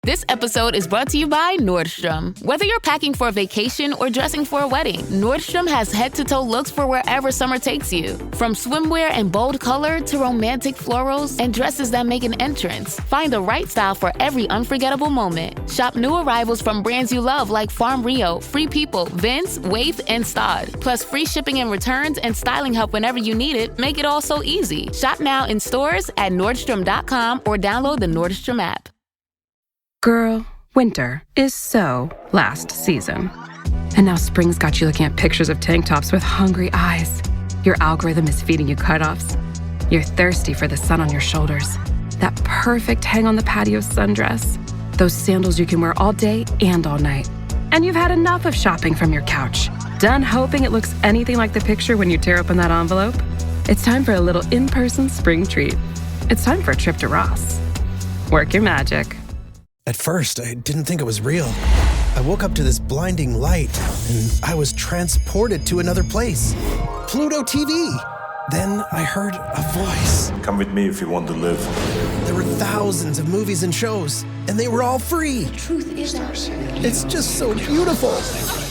This episode is brought to you by Nordstrom. Whether you're packing for a vacation or dressing for a wedding, Nordstrom has head-to-toe looks for wherever summer takes you. From swimwear and bold color to romantic florals and dresses that make an entrance, find the right style for every unforgettable moment. Shop new arrivals from brands you love like Farm Rio, Free People, Vince, Wave, and Stod. Plus free shipping and returns and styling help whenever you need it make it all so easy. Shop now in stores at Nordstrom.com or download the Nordstrom app. Girl, winter is so last season. And now spring's got you looking at pictures of tank tops with hungry eyes. Your algorithm is feeding you cutoffs. You're thirsty for the sun on your shoulders. That perfect hang on the patio sundress. Those sandals you can wear all day and all night. And you've had enough of shopping from your couch. Done hoping it looks anything like the picture when you tear open that envelope? It's time for a little in-person spring treat. It's time for a trip to Ross. Work your magic. At first, I didn't think it was real. I woke up to this blinding light, and I was transported to another place. Pluto TV! Then I heard a voice. Come with me if you want to live. There were thousands of movies and shows, and they were all free. The truth is ours. It's just so beautiful.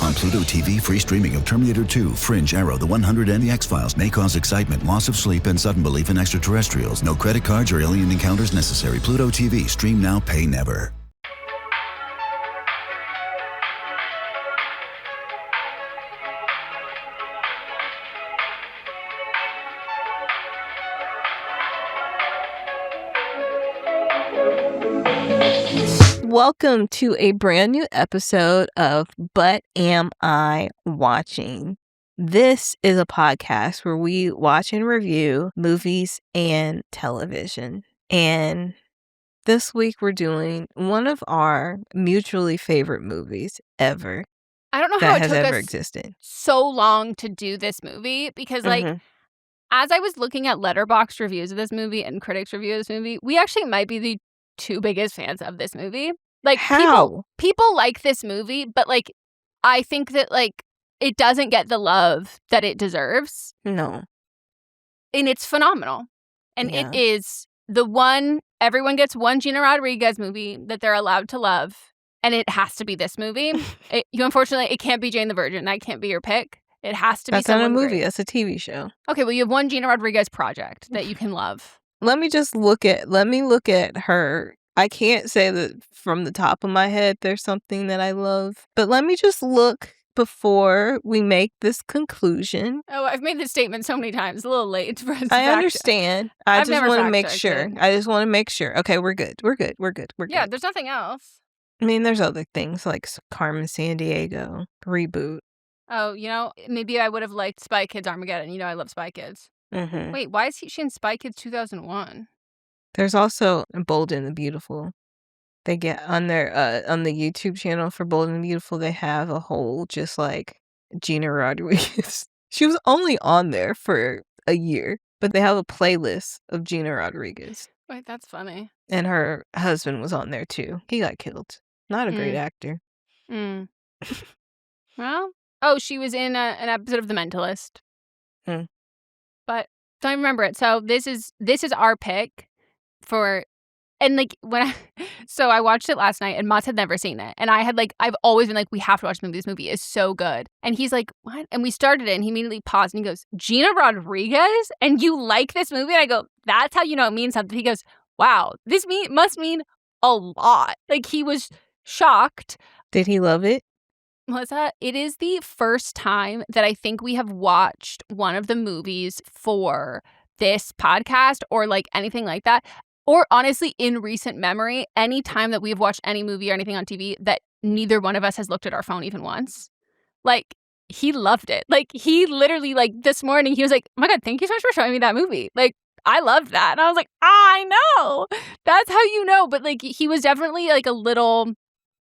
On Pluto TV, free streaming of Terminator 2, Fringe, Arrow, The 100, and The X-Files may cause excitement, loss of sleep, and sudden belief in extraterrestrials. No credit cards or alien encounters necessary. Pluto TV. Stream now, pay never. Welcome to a brand new episode of But Am I Watching? This is a podcast where we watch and review movies and television. And this week we're doing one of our mutually favorite movies ever. I don't know that how it has took ever us existed. so long to do this movie because, as I was looking at Letterboxd reviews of this movie and critics' review of this movie, we actually might be the two biggest fans of this movie. Like, How? people like this movie, but, like, I think that, like, it doesn't get the love that it deserves. No. And it's phenomenal. And Yeah. it is the one, everyone gets one Gina Rodriguez movie that they're allowed to love. And it has to be this movie. Unfortunately, it can't be Jane the Virgin. That can't be your pick. It has to be That's not a someone movie. great. That's a TV show. Okay, well, you have one Gina Rodriguez project that you can love. Let me look at her. I can't say that from the top of my head there's something that I love, but let me just look before we make this conclusion. Oh, I've made this statement so many times. A little late for us to I fact check. understand. I I've just never want to fact make checked sure. it. I just want to make sure. Okay, we're good. Yeah, there's nothing else. I mean, there's other things like Carmen Sandiego reboot. Oh, maybe I would have liked Spy Kids Armageddon. I love Spy Kids. Mm-hmm. Wait, why is she in Spy Kids 2001? There's also Bold and the Beautiful. They get on their on the YouTube channel for Bold and the Beautiful. They have a whole just like Gina Rodriguez. She was only on there for a year, but they have a playlist of Gina Rodriguez. Wait, that's funny. And her husband was on there too. He got killed. Not a great actor. Well, she was in an episode of The Mentalist. But don't remember it. So this is our pick for, and like so I watched it last night and Mats had never seen it. And I've always been like, we have to watch the movie. This movie is so good. And he's like, what? And we started it and he immediately paused and he goes, Gina Rodriguez? And you like this movie? And I go, that's how you know it means something. He goes, wow, this must mean a lot. Like he was shocked. Did he love it? Melissa, it is the first time that I think we have watched one of the movies for this podcast or like anything like that. Or honestly, in recent memory, any time that we've watched any movie or anything on TV that neither one of us has looked at our phone even once. Like, he loved it. Like, he literally, like, this morning, he was like, oh my God, thank you so much for showing me that movie. Like, I loved that. And I was like, I know. That's how you know. But, like, he was definitely, like, a little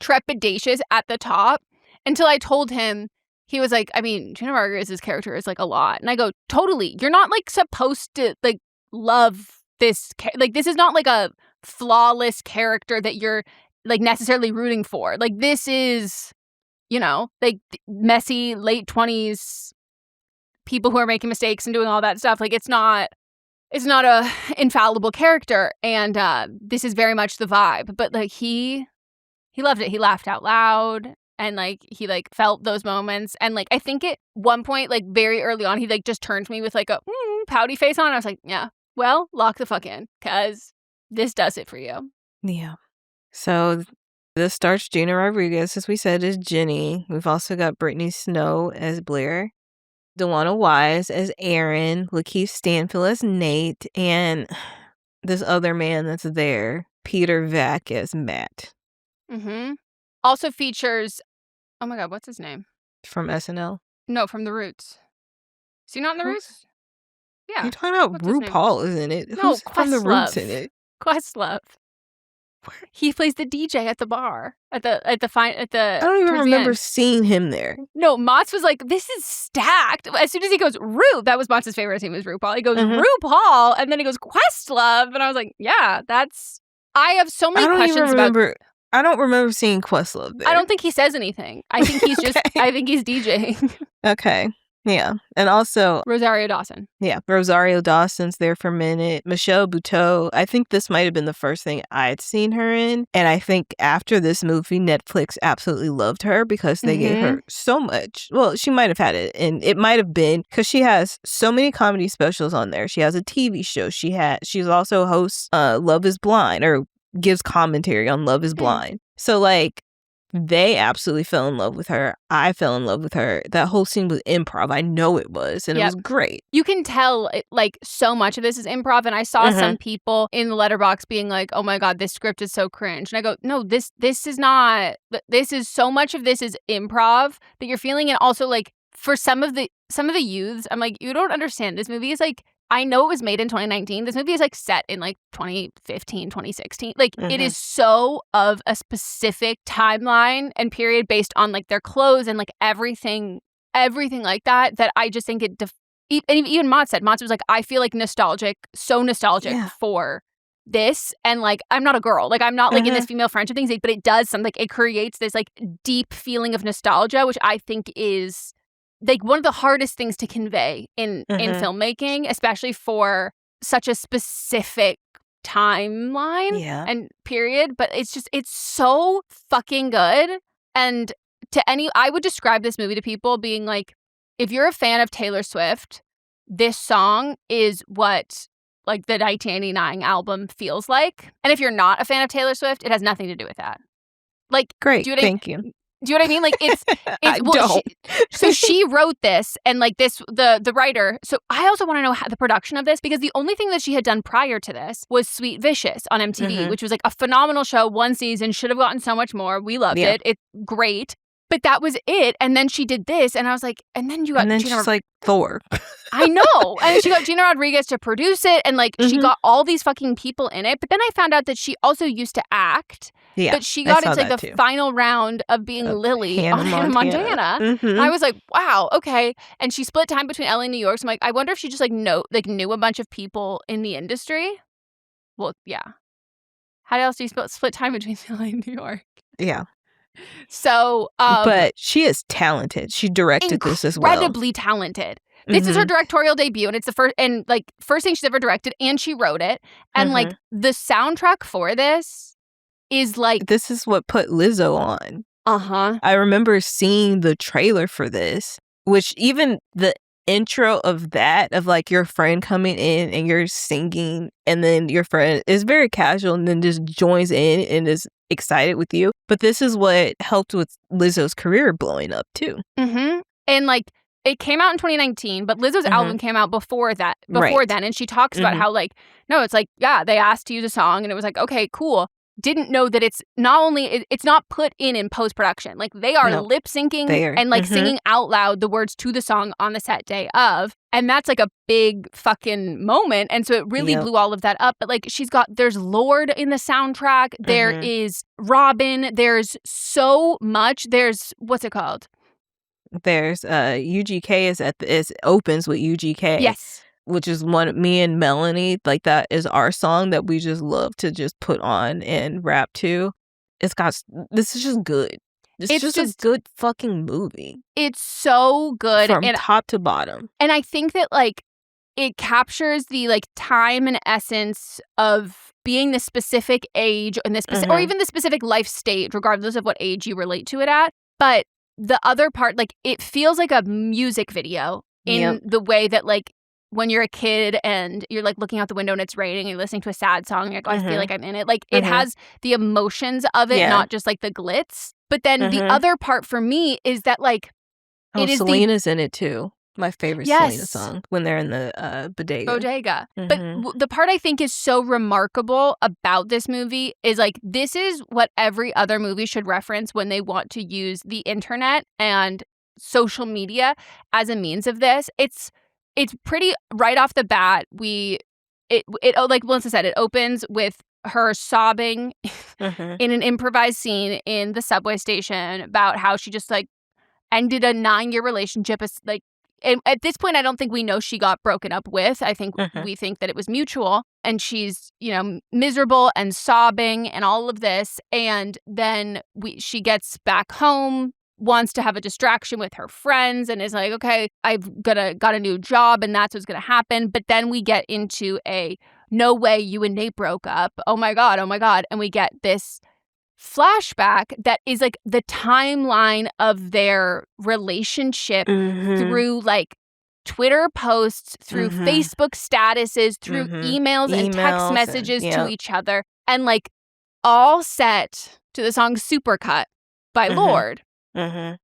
trepidatious at the top until I told him. He was like, I mean, Gina Rodriguez's character is, like, a lot. And I go, totally. You're not, like, supposed to, like, love this. Like, this is not, like, a flawless character that you're, like, necessarily rooting for. Like, this is, like, messy, late 20s people who are making mistakes and doing all that stuff. Like, it's not a infallible character. And this is very much the vibe. But, like, he He loved it. He laughed out loud. And, like, he, like, felt those moments. And, like, I think at one point, like, very early on, he, like, just turned to me with, like, a pouty face on. I was like, yeah, well, lock the fuck in. Because this does it for you. Yeah. So this starts Gina Rodriguez, as we said, as Jenny. We've also got Brittany Snow as Blair, DeWanda Wise as Aaron, LaKeith Stanfield as Nate, and this other man that's there, Peter Vack as Matt. Mm-hmm. Also features, oh my God, what's his name? From SNL? No, from The Roots. Is he not in The Roots? Yeah. You're talking about What's his name? RuPaul, isn't it? No, Who's from The Roots Questlove. in it? Questlove. He plays the DJ at the bar at the I don't even remember seeing him there. No, Mott's was like, this is stacked. As soon as he goes, that was Mott's favorite team was RuPaul. He goes, RuPaul, and then he goes, Questlove. And I was like, yeah, I have so many questions about. I don't remember seeing Questlove there. I don't think he says anything. I think he's I think he's DJing. Okay. Yeah. And also Rosario Dawson. Yeah. Rosario Dawson's there for a minute. Michelle Buteau. I think this might have been the first thing I'd seen her in. And I think after this movie, Netflix absolutely loved her because they gave her so much. Well, she might have had it. And it might have been because she has so many comedy specials on there. She has a TV show. She's also hosts Love is Blind, or gives commentary on Love is Blind. So, like, they absolutely fell in love with her. I fell in love with her. That whole scene was improv. I know it was. And it was great. You can tell, like, so much of this is improv. And I saw some people in the letterbox being like, oh my God, this script is so cringe. And I go, no, this is not. This is so much of this is improv that you're feeling. And also, like, for some of the youths, I'm like, you don't understand. This movie is like, I know it was made in 2019. This movie is like set in like 2015, 2016. Like it is so of a specific timeline and period based on like their clothes and like everything like that I just think and even Mott was like, I feel like nostalgic for this. And like, I'm not a girl. Like I'm not like in this female friendship thing, but it does something. Like, it creates this like deep feeling of nostalgia, which I think is like one of the hardest things to convey in filmmaking, especially for such a specific timeline and period. But it's so fucking good. And I would describe this movie to people being like, if you're a fan of Taylor Swift, this song is what like the 1989 album feels like. And if you're not a fan of Taylor Swift, it has nothing to do with that. Like, great, thank you. Do you know what I mean? Like she wrote this and like this, the writer. So I also want to know the production of this, because the only thing that she had done prior to this was Sweet Vicious on MTV, which was like a phenomenal show. One season, should have gotten so much more. We loved it. It's great. But that was it. And then she did this, and I was like, and then you got Gina she's like Thor. I know. And then she got Gina Rodriguez to produce it, and like she got all these fucking people in it. But then I found out that she also used to act. Yeah, but she got into like the final round of being Lily on Hannah Montana. I was like, wow, okay. And she split time between LA and New York. So I'm like, I wonder if she just knew a bunch of people in the industry. Well, yeah. How else do you split time between LA and New York? Yeah. So, but she is talented. She directed this as well. Incredibly talented. This is her directorial debut, and it's the first thing she's ever directed, and she wrote it. And like the soundtrack for this is like, this is what put Lizzo on. I remember seeing the trailer for this, which even the intro of that, of like your friend coming in and you're singing, and then your friend is very casual and then just joins in and is excited with you. But this is what helped with Lizzo's career blowing up too. And like, it came out in 2019, but Lizzo's album came out before then. And she talks about how like, no, it's like, yeah, they asked to use a song and it was like, okay, cool. Didn't know that it's not only, it's not put in post-production. Like they are lip syncing and like singing out loud the words to the song on the set day of. And that's like a big fucking moment. And so it really blew all of that up. But like there's Lorde in the soundtrack. There is Robin. There's so much. There's, what's it called? There's UGK opens with UGK. Yes. Which is me and Melanie, like that is our song that we just love to just put on and rap to. This is just good. It's just a good fucking movie. It's so good. From top to bottom. And I think that like, it captures the like time and essence of being the specific age and or even the specific life stage, regardless of what age you relate to it at. But the other part, like, it feels like a music video in the way that, like, when you're a kid and you're like looking out the window and it's raining and you're listening to a sad song, you're like, oh, I feel like I'm in it. Like, it has the emotions of it, not just like the glitz. But then the other part for me is that, like, it is Selena's in it too. My favorite Selena song, when they're in the bodega. But the part I think is so remarkable about this movie is, like, this is what every other movie should reference when they want to use the internet and social media as a means of this. It's pretty right off the bat. It like Melissa said, it opens with her sobbing in an improvised scene in the subway station about how she just like ended a 9-year relationship. Like, and at this point, I don't think we know she got broken up with. I think we think that it was mutual, and she's, you know, miserable and sobbing and all of this. And then she gets back home, wants to have a distraction with her friends, and is like, okay, I've got a new job, and that's what's gonna happen. But then we get into a no way you and Nate broke up. Oh my god, and we get this flashback that is like the timeline of their relationship through like Twitter posts, through Facebook statuses, through emails and text messages to each other, and like all set to the song Supercut by Lorde. And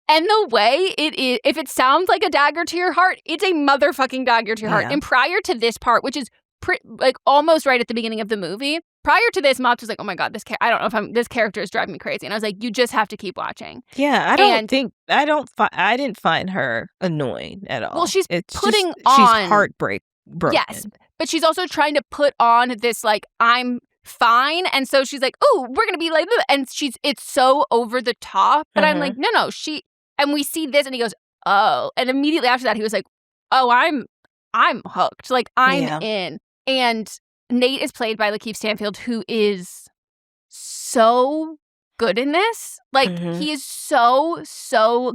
the way it is, if it sounds like a dagger to your heart, it's a motherfucking dagger to your heart. And prior to this part, which is like almost right at the beginning of the movie, prior to this, Mopps was like, oh my god, this character is driving me crazy. And I was like, you just have to keep watching. Yeah, I didn't find her annoying at all. Well, she's she's heartbroken. Yes, but she's also trying to put on this like, I'm fine. And so she's like, oh, we're going to be like, and it's so over the top. But I'm like, no, and we see this and he goes, oh. And immediately after that, he was like, oh, I'm hooked. Like, I'm in. And Nate is played by LaKeith Stanfield, who is so good in this. Like, he is so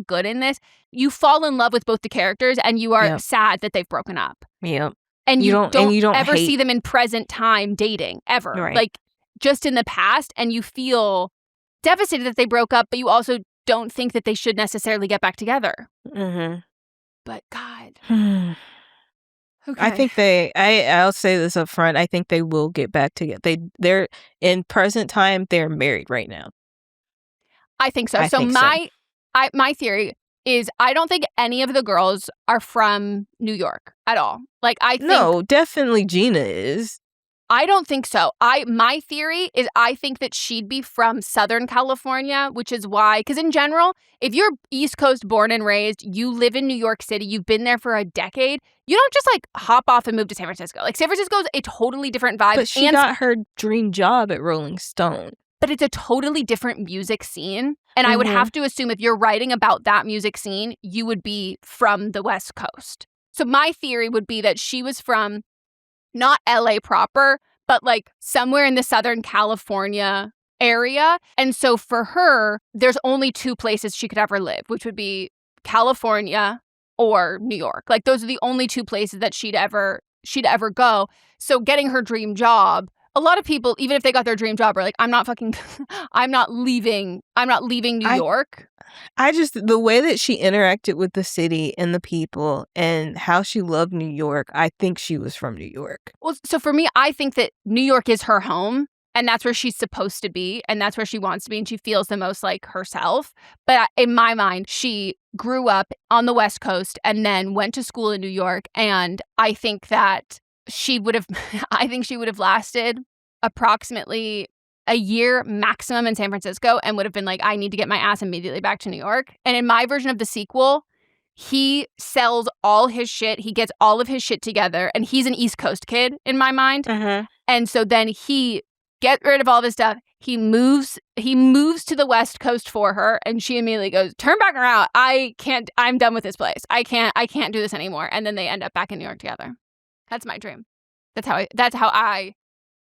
good in this. You fall in love with both the characters, and you are sad that they've broken up. Yeah. And you don't ever see them in present time dating, ever. Right. Like, just in the past, and you feel devastated that they broke up, but you also don't think that they should necessarily get back together. But God. Okay. I think I'll say this up front, I think they will get back together. They're in present time, they're married right now. I think so. My theory is I don't think any of the girls are from New York at all. Like, I think... No, definitely Gina is. I don't think so. My theory is I think that she'd be from Southern California, which is why, because in general, if you're East Coast born and raised, you live in New York City, you've been there for a decade, you don't just like hop off and move to San Francisco. Like, San Francisco's a totally different vibe. But she got her dream job at Rolling Stone. But it's a totally different music scene. And I would have to assume if you're writing about that music scene, you would be from the West Coast. So my theory would be that she was from not LA proper, but like somewhere in the Southern California area. And so for her, there's only 2 places she could ever live, which would be California or New York. Like, those are the only 2 places that she'd ever go. So getting her dream job, a lot of people, even if they got their dream job, are like, I'm not leaving New York. The way that she interacted with the city and the people and how she loved New York, I think she was from New York. Well, so for me, I think that New York is her home, and that's where she's supposed to be, and that's where she wants to be, and she feels the most like herself. But in my mind, she grew up on the West Coast and then went to school in New York, and I think that she would have lasted approximately a year maximum in San Francisco and would have been like, I need to get my ass immediately back to New York. And in my version of the sequel, he sells all his shit. He gets all of his shit together, and he's an East Coast kid in my mind. And so then he gets rid of all of his stuff. He moves to the West Coast for her, and she immediately goes, turn back around. I'm done with this place. I can't do this anymore. And then they end up back in New York together. That's my dream. That's how I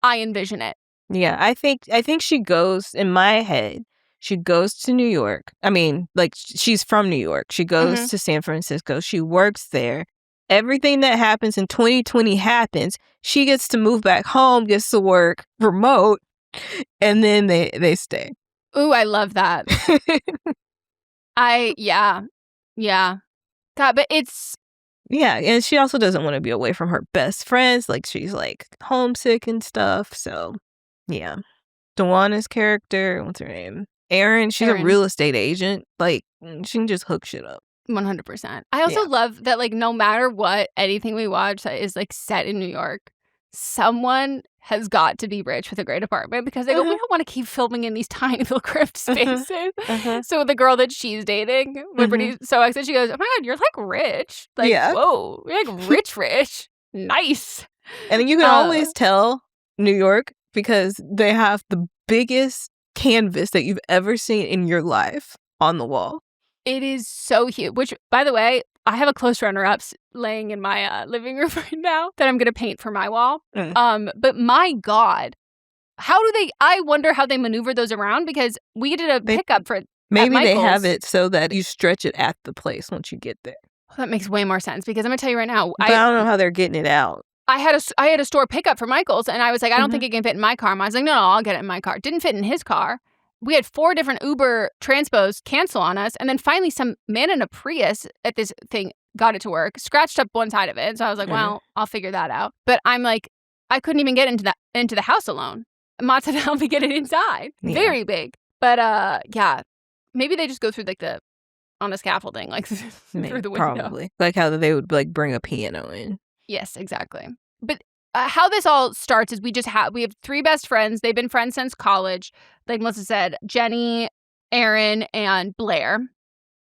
envision it. Yeah, I think she goes, in my head, she goes to New York. I mean, like, she's from New York. She goes to San Francisco. She works there. everything that happens in 2020 happens. She gets to move back home, gets to work remote, and then they stay. Ooh, I love that. Yeah. God, but it's... Yeah, and she also doesn't want to be away from her best friends. Like, she's, like, homesick and stuff, so, yeah. DeWanda's character, what's her name? Erin, she's a real estate agent. Like, she can just hook shit up. 100%. I also love that, like, no matter what, anything we watch that is, like, set in New York, someone has got to be rich with a great apartment because they go, we don't want to keep filming in these tiny little crypt spaces. So the girl that she's dating, Brittany Snow, she goes, oh my God, you're, like, rich. Like, whoa, you're, like, rich. Nice. And you can always tell New York because they have the biggest canvas that you've ever seen in your life on the wall. It is so huge, which, by the way, I have a close runner-up laying in my living room right now that I'm going to paint for my wall. But my God, I wonder how they maneuver those around because we did a pickup for maybe they have it so that you stretch it at the place once you get there. Well, that makes way more sense because I'm going to tell you right now. But I don't know how they're getting it out. I had a store pickup for Michael's and I was like, I don't think it can fit in my car. I was like, no, I'll get it in my car. Didn't fit in his car. We had 4 different Uber transpos cancel on us. And then finally some man in a Prius at this thing got it to work, scratched up one side of it. So I was like, well, I'll figure that out. But I'm like, I couldn't even get into the house alone. Matt said, help me get it inside. Yeah. Very big. But yeah, maybe they just go through like on a scaffolding, like through the window. Probably. Like how they would like bring a piano in. Yes, exactly. But how this all starts is we have 3 best friends. They've been friends since college. Like Melissa said, Jenny, Erin, and Blair.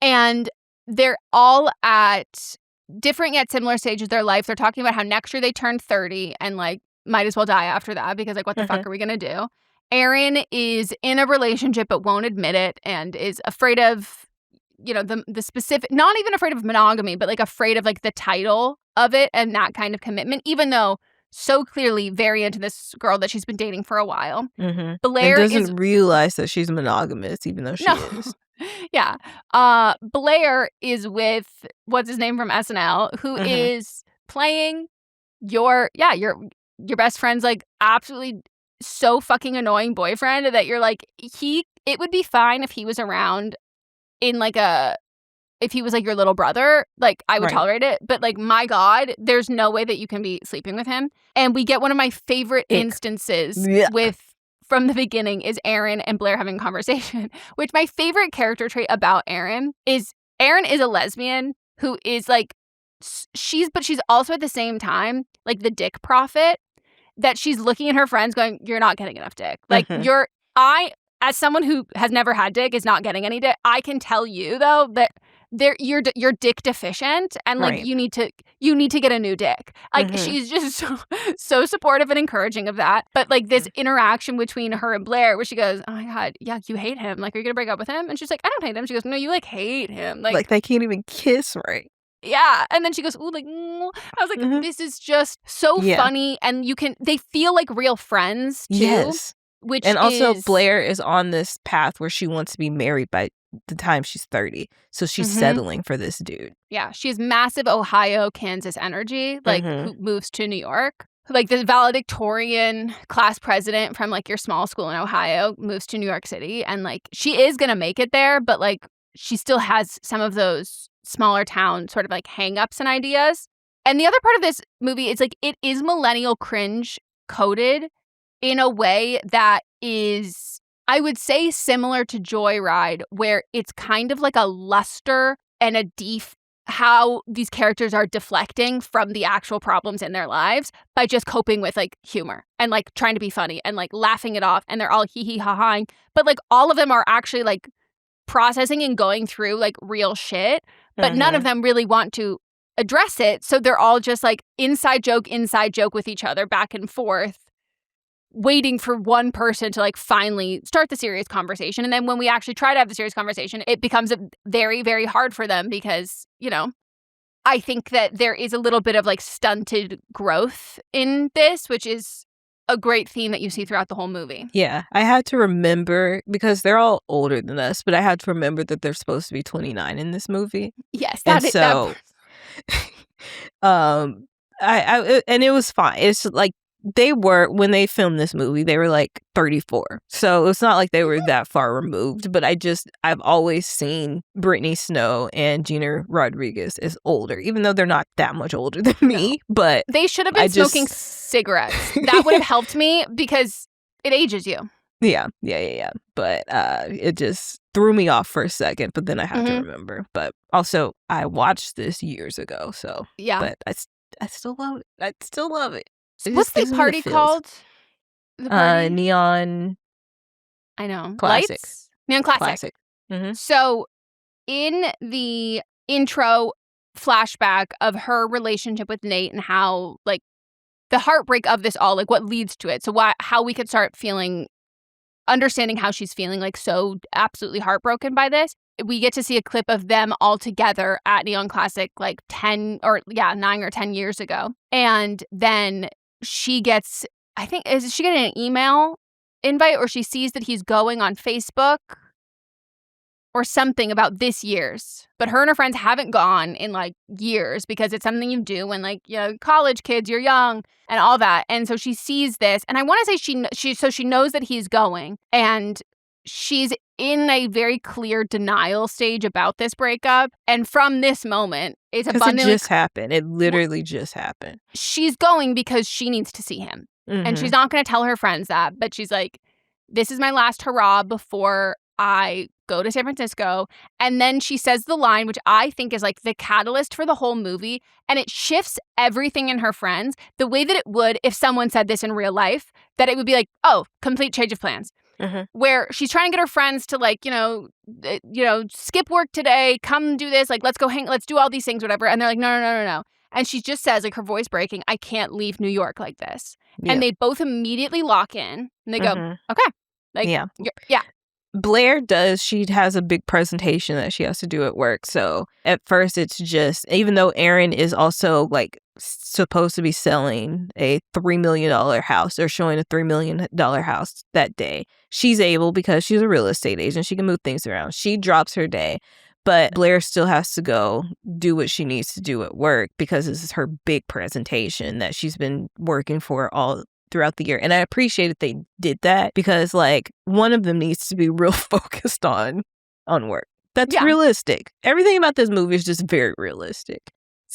And they're all at different yet similar stages of their life. They're talking about how next year they turn 30 and like might as well die after that because like what the fuck are we going to do? Erin is in a relationship but won't admit it and is afraid of, you know, the specific, not even afraid of monogamy, but like afraid of like the title of it and that kind of commitment, even though so clearly very into this girl that she's been dating for a while. Blair doesn't realize that she's monogamous, even though she is. Yeah. Blair is with, what's his name from SNL, who is playing your best friend's like absolutely so fucking annoying boyfriend that you're like, it would be fine if he was around in like if he was like your little brother, like I would tolerate it. But like, my God, there's no way that you can be sleeping with him. And we get one of my favorite instances from the beginning is Erin and Blair having a conversation, which my favorite character trait about Erin is a lesbian who is like, but she's also at the same time like the dick prophet that she's looking at her friends going, you're not getting enough dick. Like as someone who has never had dick is not getting any dick, I can tell you though that you're dick deficient and like you need to get a new dick. Like she's just so supportive and encouraging of that. But like this interaction between her and Blair where she goes, oh my God, yeah, you hate him. Like, are you gonna break up with him? And she's like, I don't hate him. She goes, no, you like hate him. Like they can't even kiss right. Yeah. And then she goes, ooh, like, I was like, this is just so funny. And they feel like real friends too. Yes. And also Blair is on this path where she wants to be married by the time she's 30. So she's settling for this dude. Yeah. She has massive Ohio, Kansas energy, like who moves to New York. Like the valedictorian class president from like your small school in Ohio moves to New York City. And like she is going to make it there, but like she still has some of those smaller town sort of like hang-ups and ideas. And the other part of this movie is like it is millennial cringe coded in a way that is, I would say, similar to Joyride, where it's kind of like a luster and how these characters are deflecting from the actual problems in their lives by just coping with like humor and like trying to be funny and like laughing it off. And they're all hee hee ha haing. But like all of them are actually like processing and going through like real shit. But none of them really want to address it. So they're all just like inside joke with each other back and forth, waiting for one person to like finally start the serious conversation. And then when we actually try to have the serious conversation, it becomes very, very hard for them because, you know, I think that there is a little bit of like stunted growth in this, which is a great theme that you see throughout the whole movie. Yeah. I had to remember, because they're all older than us, but I had to remember that they're supposed to be 29 in this movie. Yes. And it was fine. It's like when they filmed this movie, they were like 34. So it's not like they were that far removed, but I've always seen Brittany Snow and Gina Rodriguez as older, even though they're not that much older than me, but they should have been smoking cigarettes. That would have helped me because it ages you. Yeah. But it just threw me off for a second, but then I had to remember. But also, I watched this years ago, so yeah. But I still love it. I still love it. What's the party called? The party? Neon. I know. Classic. Lights? Neon Classic. Mm-hmm. So, in the intro flashback of her relationship with Nate and how, like, the heartbreak of this all, like, what leads to it. So, how we could start understanding how she's feeling, like, so absolutely heartbroken by this. We get to see a clip of them all together at Neon Classic, like 9 or 10 years ago. And then she gets, is she getting an email invite, or she sees that he's going on Facebook or something about this year's. But her and her friends haven't gone in like years because it's something you do when, like, you know, college kids, you're young and all that. And so she sees this, and I want to say she knows that he's going, and she's in a very clear denial stage about this breakup. And from this moment, it's abundantly... It just happened. It literally just happened. She's going because she needs to see him. Mm-hmm. And she's not going to tell her friends that. But she's like, this is my last hurrah before I go to San Francisco. And then she says the line, which I think is like the catalyst for the whole movie. And it shifts everything in her friends the way that it would if someone said this in real life, that it would be like, oh, complete change of plans. Mm-hmm. Where she's trying to get her friends to, like, skip work today, come do this, like, let's go let's do all these things, whatever. And they're like, no. And she just says, like, her voice breaking, I can't leave New York like this. Yeah. And they both immediately lock in and they go, okay. Like, yeah. Blair she has a big presentation that she has to do at work. So at first it's just, even though Aaron is also like supposed to be selling a $3 million house or showing a $3 million house that day, she's able, because she's a real estate agent, she can move things around. She drops her day, but Blair still has to go do what she needs to do at work because this is her big presentation that she's been working for all throughout the year. And I appreciate that they did that because, like, one of them needs to be real focused on work. That's realistic. Everything about this movie is just very realistic.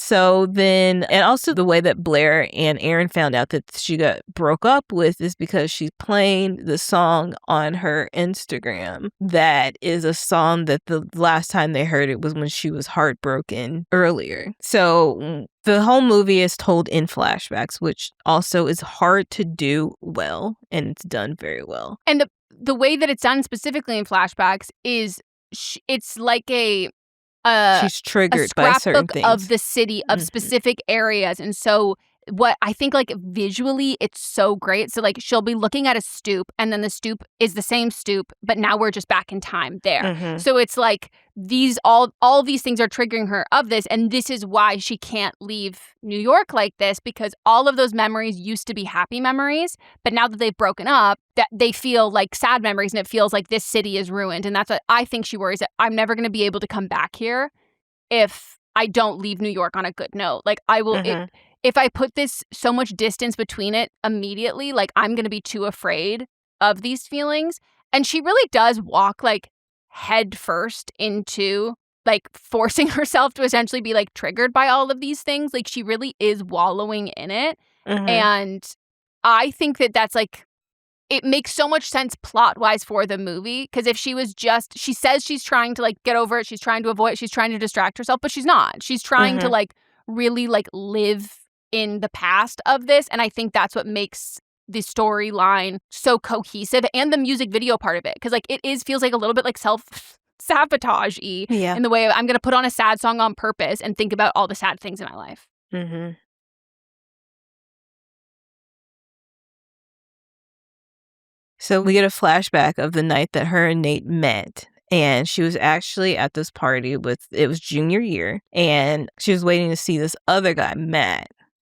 So then, and also the way that Blair and Aaron found out that she got broke up with is because she's playing the song on her Instagram. That is a song that the last time they heard it was when she was heartbroken earlier. So the whole movie is told in flashbacks, which also is hard to do well, and it's done very well. And the way that it's done specifically in flashbacks is it's like she's triggered by certain things of the city, of specific areas. And so what I think, like, visually it's so great. So, like, she'll be looking at a stoop, and then the stoop is the same stoop, but now we're just back in time there. Mm-hmm. So it's like all these things are triggering her of this, and this is why she can't leave New York like this, because all of those memories used to be happy memories, but now that they've broken up, that they feel like sad memories, and it feels like this city is ruined. And that's what I think she worries, that I'm never going to be able to come back here if I don't leave New York on a good note. Like, I will... If I put this so much distance between it immediately, like, I'm going to be too afraid of these feelings. And she really does walk, like, head first into, like, forcing herself to essentially be, like, triggered by all of these things. Like, she really is wallowing in it. Mm-hmm. And I think that that's, like, it makes so much sense plot-wise for the movie. Because if she was just, she says she's trying to, like, get over it. She's trying to avoid it. She's trying to distract herself. But she's not. She's trying to, like, really, like, live in the past of this. And I think that's what makes the storyline so cohesive, and the music video part of it, because, like, it feels like a little bit like self-sabotage-y in the way of, I'm going to put on a sad song on purpose and think about all the sad things in my life. Mm-hmm. So we get a flashback of the night that her and Nate met. And she was actually at this party it was junior year, and she was waiting to see this other guy, Matt.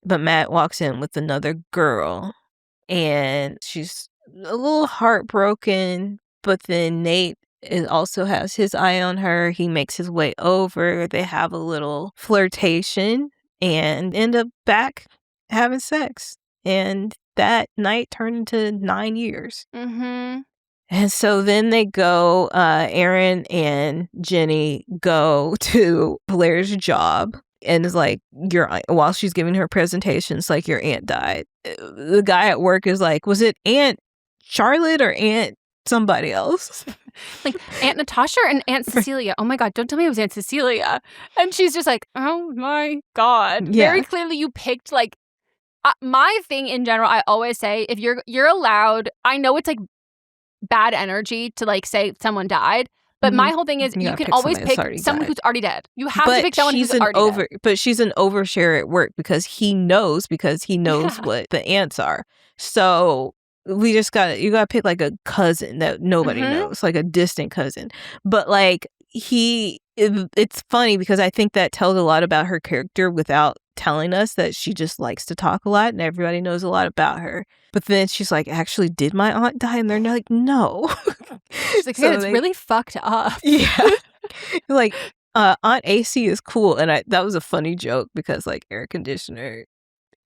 But Matt walks in with another girl, and she's a little heartbroken. But then Nate also has his eye on her. He makes his way over. They have a little flirtation. and end up back having sex. And that night turned into 9 years. Mm-hmm. And so then they go, Aaron and Jenny go to Blair's job. And it's like, while she's giving her presentations, like, your aunt died. The guy at work is like, was it Aunt Charlotte or Aunt somebody else? Like, Aunt Natasha and Aunt Cecilia. Oh my God, don't tell me it was Aunt Cecilia. And she's just like, oh my God. Yeah. Very clearly you picked, like, my thing in general, I always say, if you're allowed, I know it's like bad energy to like say someone died. But my whole thing is you can always pick someone who's already dead. You have to pick someone who's already dead. But she's an overshare at work because he knows what the ants are. So you gotta pick like a cousin that nobody knows, like a distant cousin. But like it's funny because I think that tells a lot about her character without telling us that she just likes to talk a lot and everybody knows a lot about her. But then she's like, actually, did my aunt die? And they're like, no. She's like, it's really fucked up. Yeah. Like, Aunt AC is cool. And that was a funny joke because, like, air conditioner,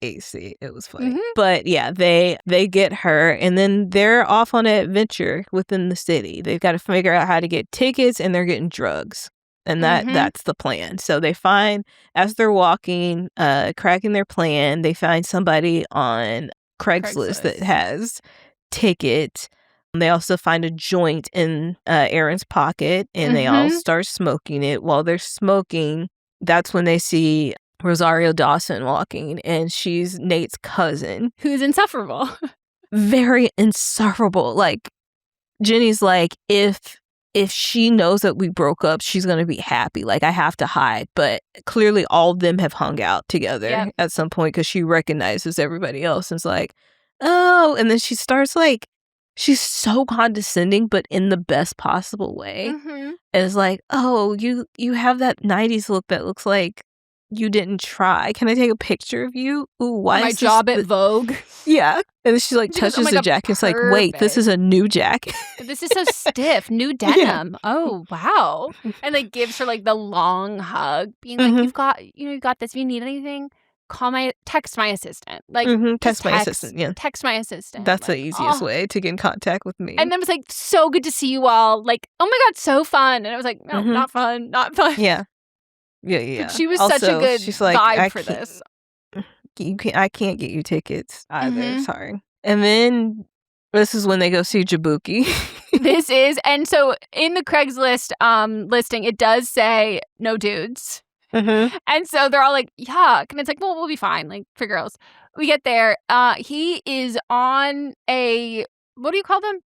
AC, it was funny. But yeah, they get her and then they're off on an adventure within the city. They've got to figure out how to get tickets and they're getting drugs. And that's the plan. So they find, as they're walking, cracking their plan, they find somebody on Craigslist that has tickets. They also find a joint in Aaron's pocket, and they all start smoking it. While they're smoking, that's when they see Rosario Dawson walking, and she's Nate's cousin. Who's insufferable. Very insufferable. Like, Jenny's like, if she knows that we broke up, she's going to be happy. Like, I have to hide. But clearly all of them have hung out together at some point because she recognizes everybody else and is like, oh. And then she starts like, she's so condescending, but in the best possible way. And it's like, oh, you have that 90s look that looks like you didn't try. Can I take a picture of you? Ooh, why my is job at Vogue? Yeah. And then she like touches the jacket. It's like, wait, this is a new jacket. This is so stiff. New denim. Oh, wow. And like gives her like the long hug, being like, you got this. If you need anything, text my assistant. Like text my assistant. Yeah. Text my assistant. That's the easiest way to get in contact with me. And then it was like, so good to see you all. Like, oh my God, so fun. And I was like, no, not fun. Not fun. Yeah. Yeah. But she was also such a good vibe for this. I can't get you tickets either. Sorry. And then this is when they go see Jabuki. This is, and so in the Craigslist listing, it does say no dudes. And so they're all like, yuck. And it's like, well, we'll be fine, like, for girls. We get there. He is on a, what do you call them?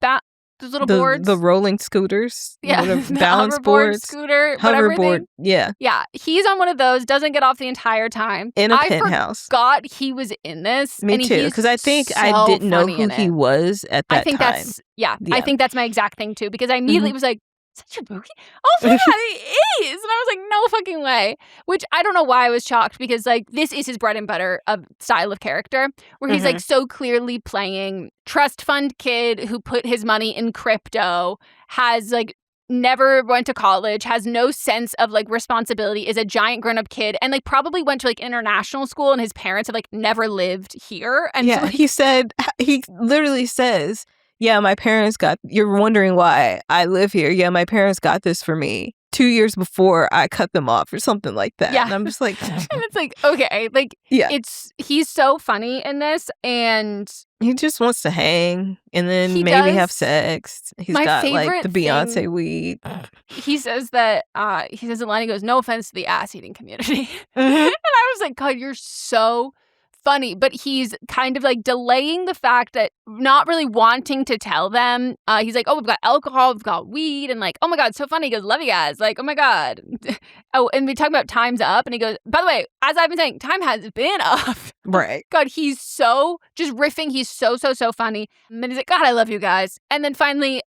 Those little boards? The rolling scooters. Yeah. The balance boards. Scooter, whatever. Hoverboard. Yeah. Yeah. He's on one of those, doesn't get off the entire time. In a penthouse. I forgot he was in this. Me too. Because I think I didn't know who he was at that time. I think I think that's my exact thing too. Because I immediately was like, is that Jabuki? Oh my God, he is. And I was like, no fucking way. Which I don't know why I was shocked because like this is his bread and butter of style of character where he's like so clearly playing trust fund kid who put his money in crypto, has like never went to college, has no sense of like responsibility, is a giant grown-up kid and like probably went to like international school and his parents have like never lived here. And yeah, so, he literally says, yeah, my parents you're wondering why I live here. Yeah, my parents got this for me 2 years before I cut them off or something like that. Yeah. And I'm just like, and it's like, okay, like, yeah, he's so funny in this and he just wants to hang and then maybe have sex. He's got like the Beyonce weed. He says that, the line, he goes, no offense to the ass eating community. And I was like, God, you're so funny, but he's kind of like delaying the fact that not really wanting to tell them. He's like, oh, we've got alcohol, we've got weed, and like, oh my God, so funny. He goes, love you guys. Like, oh my God. Oh, and we talk about time's up, and he goes, by the way, as I've been saying, time has been up. Right. God, he's so just riffing. He's so funny. And then he's like, God, I love you guys. And then finally,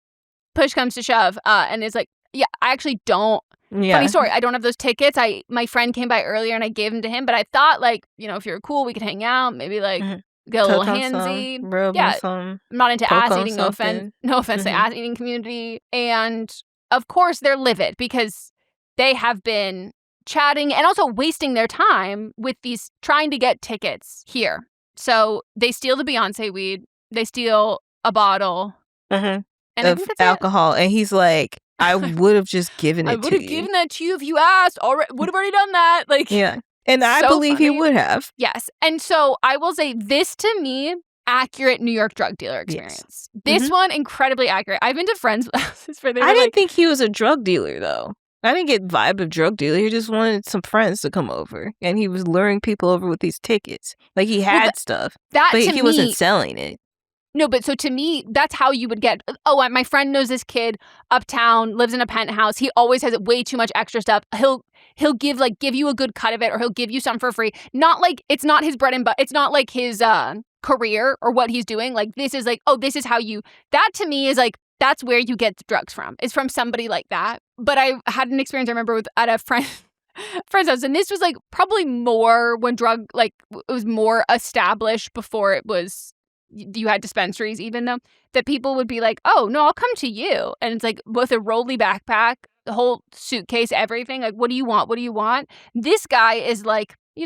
push comes to shove, and it's like, yeah, I actually don't. Yeah. Funny story. I don't have those tickets. My friend came by earlier and I gave them to him. But I thought, like, you know, if you're cool, we could hang out. Maybe like get a little handsy. Yeah, I'm not into ass eating. No offense to ass eating community. And of course, they're livid because they have been chatting and also wasting their time with these trying to get tickets here. So they steal the Beyonce weed. They steal a bottle and of alcohol. And he's like, I would have just given it to you. I would have given that to you if you asked. Would have already done that. Like, yeah. And I so believe funny. he would have. Yes. And so I will say this to me, accurate New York drug dealer experience. Yes. This one, incredibly accurate. I've been to friends' houses where I didn't think he was a drug dealer, though. I didn't get vibe of drug dealer. He just wanted some friends to come over. And he was luring people over with these tickets. Like, he had stuff. But he wasn't selling it. No, but so to me, that's how you would get, my friend knows this kid uptown, lives in a penthouse. He always has way too much extra stuff. He'll give you a good cut of it, or he'll give you some for free. Not like, it's not his bread and butter. It's not like his career or what he's doing. Like, this is like, this is how that to me is like, that's where you get drugs from. It's from somebody like that. But I had an experience, I remember, at a friend's house. And this was like probably more when it was more established before it was, you had dispensaries, even though, that people would be like, oh, no, I'll come to you. And it's like with a rolly backpack, the whole suitcase, everything. Like, what do you want? What do you want? This guy is like, he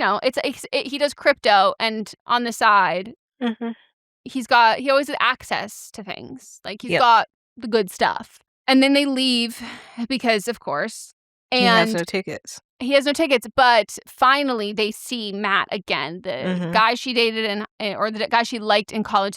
does crypto, and on the side, he always has access to things. Like, he's got the good stuff. And then they leave because, of course. And he has no tickets. He has no tickets, but finally they see Matt again, the guy she dated or the guy she liked in college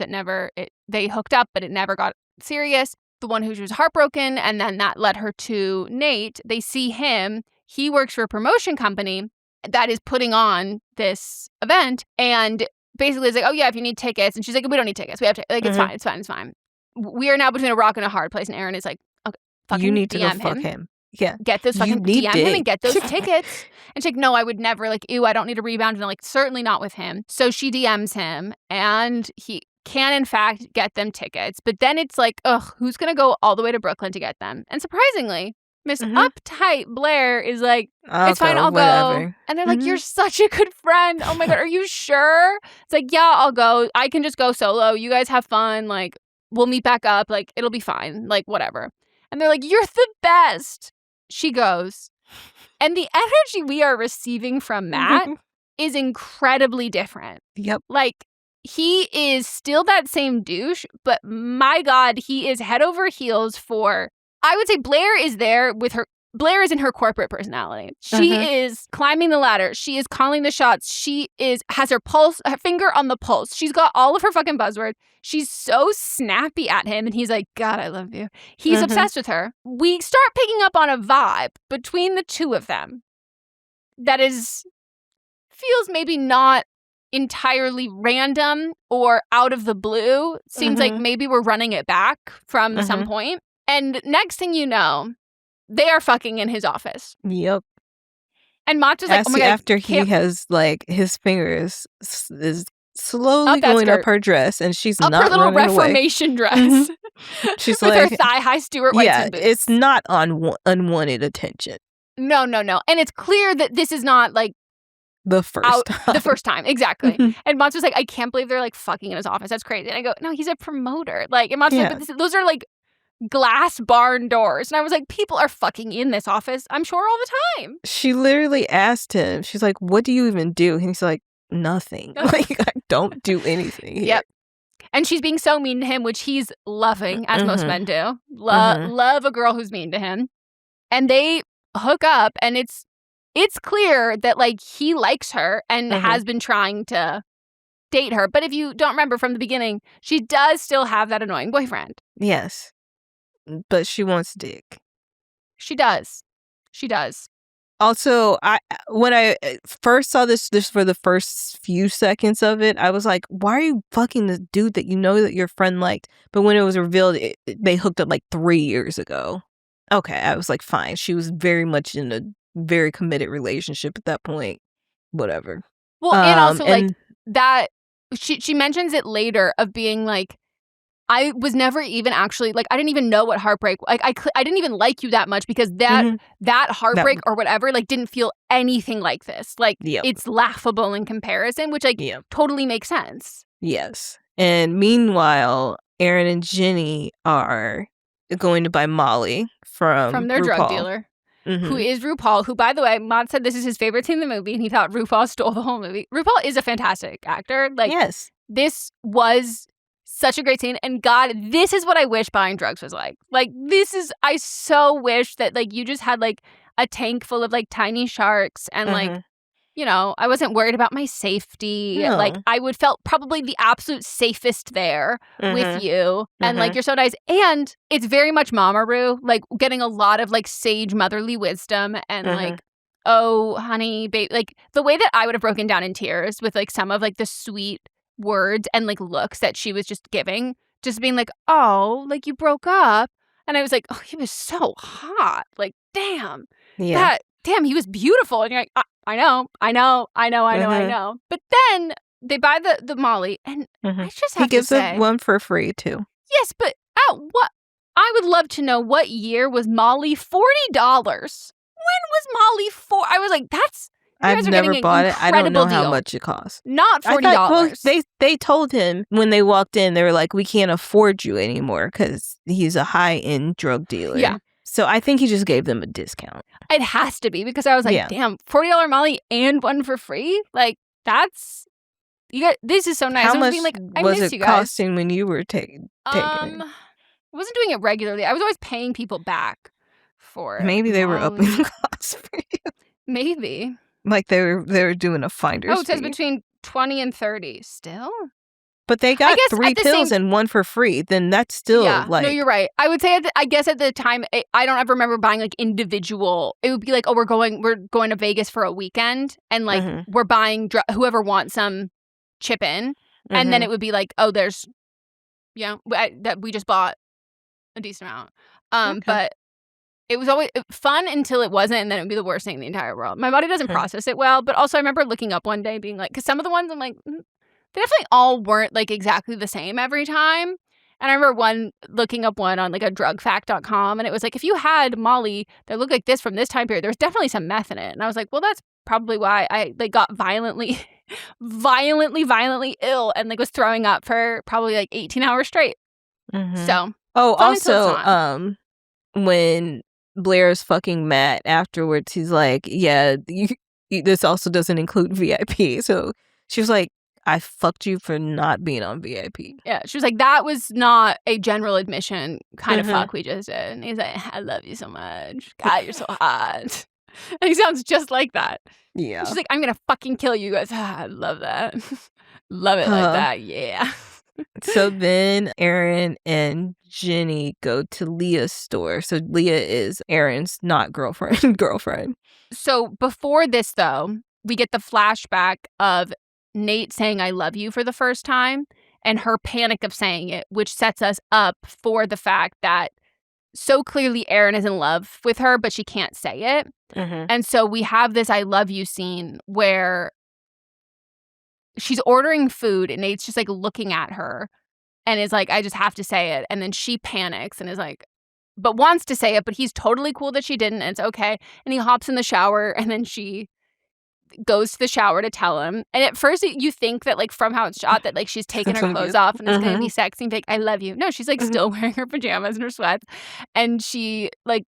they hooked up, but it never got serious. The one who was heartbroken, and then that led her to Nate. They see him. He works for a promotion company that is putting on this event, and basically is like, oh yeah, if you need tickets. And she's like, we don't need tickets. We have it's fine. We are now between a rock and a hard place, and Aaron is like, okay, fucking you need to DM go fuck him. Yeah. Get those fucking DM him and get those tickets. And she's like, no, I would never, like, ew, I don't need a rebound. And I'm like, certainly not with him. So she DMs him, and he can, in fact, get them tickets. But then it's like, who's going to go all the way to Brooklyn to get them? And surprisingly, Miss Uptight Blair is like, it's fine, I'll go. And they're like, you're such a good friend. Oh my God, are you sure? It's like, yeah, I'll go. I can just go solo. You guys have fun. Like, we'll meet back up. Like, it'll be fine. Like, whatever. And they're like, you're the best. She goes. And the energy we are receiving from Matt is incredibly different. Yep. Like, he is still that same douche, but my God, he is head over heels for, I would say Blair is there with her. Blair is in her corporate personality. She is climbing the ladder. She is calling the shots. She has her finger on the pulse. She's got all of her fucking buzzwords. She's so snappy at him, and he's like, God, I love you. He's obsessed with her. We start picking up on a vibe between the two of them that feels maybe not entirely random or out of the blue. Seems like maybe we're running it back from some point. And next thing you know, they are fucking in his office. Yep. And Matcha's like, oh my God. After he has, like, his fingers is slowly going up her dress, and she's not running away. Up her little Reformation dress. She's with like, her thigh-high Stuart Weitzman boots. It's not unwanted attention. No. And it's clear that this is not, like, the first time. The first time, exactly. And Matcha's like, I can't believe they're, like, fucking in his office. That's crazy. And I go, no, he's a promoter. Like, and Matcha's like, but those are, like, glass barn doors. And I was like, people are fucking in this office, I'm sure, all the time. She literally asked him, she's like, what do you even do? And he's like, nothing. Like, I don't do anything here. Yep. And she's being so mean to him, which he's loving, as most men do. Love a girl who's mean to him. And they hook up, and it's clear that, like, he likes her and has been trying to date her. But if you don't remember from the beginning, she does still have that annoying boyfriend. Yes. But she wants dick. She does. Also, when I first saw this for the first few seconds of it, I was like, why are you fucking this dude that you know that your friend liked? But when it was revealed, they hooked up like 3 years ago. Okay, I was like, fine. She was very much in a very committed relationship at that point. Whatever. Well, and also, like, that, she mentions it later of being like, I was never even actually, like, I didn't even know what heartbreak, like, I didn't even like you that much because that heartbreak or whatever, like, didn't feel anything like this. Like, it's laughable in comparison, which, like, totally makes sense. Yes. And meanwhile, Aaron and Ginny are going to buy Molly from their RuPaul. drug dealer. who is RuPaul, who, by the way, Maude said this is his favorite scene in the movie, and he thought RuPaul stole the whole movie. RuPaul is a fantastic actor. Like, yes. This was such a great scene. And God, this is what I wish buying drugs was like. Like, I so wish that, like, you just had, like, a tank full of, like, tiny sharks and, like, you know, I wasn't worried about my safety. No. Like, I would felt probably the absolute safest there with you. And, like, you're so nice. And it's very much Mama Ru, like, getting a lot of, like, sage motherly wisdom and, like, oh, honey, babe. Like, the way that I would have broken down in tears with, like, some of, like, the sweet words and, like, looks that she was just giving. Just being like, oh, like, you broke up. And I was like, oh, he was so hot. Like, damn. Yeah. Damn, he was beautiful. And you're like, I know. But then they buy the Molly, and I just have he gives to say, them one for free too. Yes, but at what? I would love to know what year was Molly $40? When was Molly I was like, that's. I've never bought it. I don't know how much it costs. Not $40. Well, they told him when they walked in, they were like, we can't afford you anymore because he's a high-end drug dealer. Yeah. So I think he just gave them a discount. It has to be because I was like, damn, $40 Molly and one for free? Like, that's... This is so nice. How much being like, I was miss it you guys. costing when you were taking it? I wasn't doing it regularly. I was always paying people back for it. Maybe they were upping the cost for you. Maybe. Like they were doing a finder's fee. It says between 20 and 30. Still? But they got 3 pills and one for free. Then that's still like... No, you're right. I would say, I guess at the time, I don't ever remember buying like individual. It would be like, oh, we're going to Vegas for a weekend. And like, we're buying, whoever wants some chip in. And then it would be like, oh, there's, that we just bought a decent amount. But it was always fun until it wasn't. And then it would be the worst thing in the entire world. My body doesn't process it well. But also I remember looking up one day being like, because some of the ones I'm like, they definitely all weren't like exactly the same every time. And I remember looking up one on like a drugfact.com, and it was like, if you had Molly that looked like this from this time period, there was definitely some meth in it. And I was like, well, that's probably why I like got violently ill and like was throwing up for probably like 18 hours straight. So also when Blair's fucking Matt afterwards, he's like, yeah, this also doesn't include VIP. So she was like, I fucked you for not being on VIP. Yeah, she was like, that was not a general admission kind of fuck we just did. And he's like, I love you so much. God, you're so hot. And he sounds just like that. Yeah. She's like, I'm going to fucking kill you guys. I love that. Love it like that. Yeah. So then Aaron and Jenny go to Leah's store. So Leah is Aaron's not girlfriend. So before this, though, we get the flashback of Nate saying I love you for the first time and her panic of saying it, which sets us up for the fact that so clearly Aaron is in love with her, but she can't say it. And so we have this I love you scene where she's ordering food and Nate's just like looking at her and is like, I just have to say it. And then she panics and is like, but wants to say it, but he's totally cool that she didn't. And it's okay. And he hops in the shower and then she goes to the shower to tell him. And at first you think that like from how it's shot that like she's taking her clothes off and it's going to be sexy and be like, I love you. No, she's like still wearing her pajamas and her sweats. And she like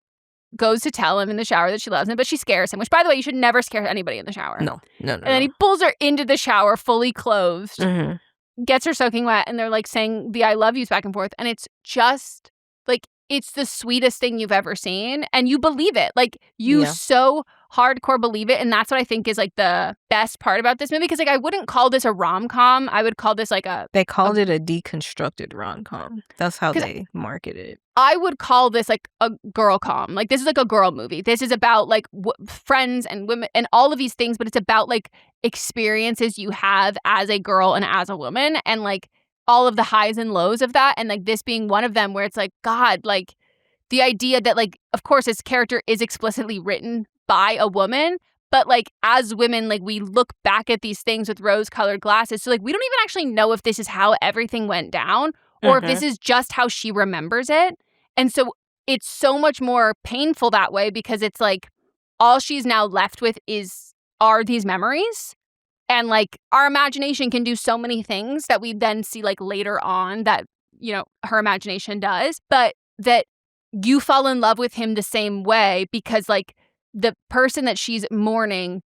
goes to tell him in the shower that she loves him, but she scares him, which by the way, you should never scare anybody in the shower. No. And then he pulls her into the shower fully clothed, gets her soaking wet, and they're like saying the I love yous back and forth. And it's just like, it's the sweetest thing you've ever seen. And you believe it. Like you so hardcore believe it. And that's what I think is like the best part about this movie. Because like I wouldn't call this a rom-com. I would call this like They called it a deconstructed rom-com. That's how they market it. I would call this like a girl-com. Like this is like a girl movie. This is about like friends and women and all of these things. But it's about like experiences you have as a girl and as a woman. And like all of the highs and lows of that. And like this being one of them where it's like, God, like the idea that like, of course, this character is explicitly written by a woman, but like as women, like we look back at these things with rose-colored glasses. So like we don't even actually know if this is how everything went down or if this is just how she remembers it. And so it's so much more painful that way because it's like all she's now left with are these memories. And like our imagination can do so many things that we then see like later on that, you know, her imagination does. But that you fall in love with him the same way because like the person that she's mourning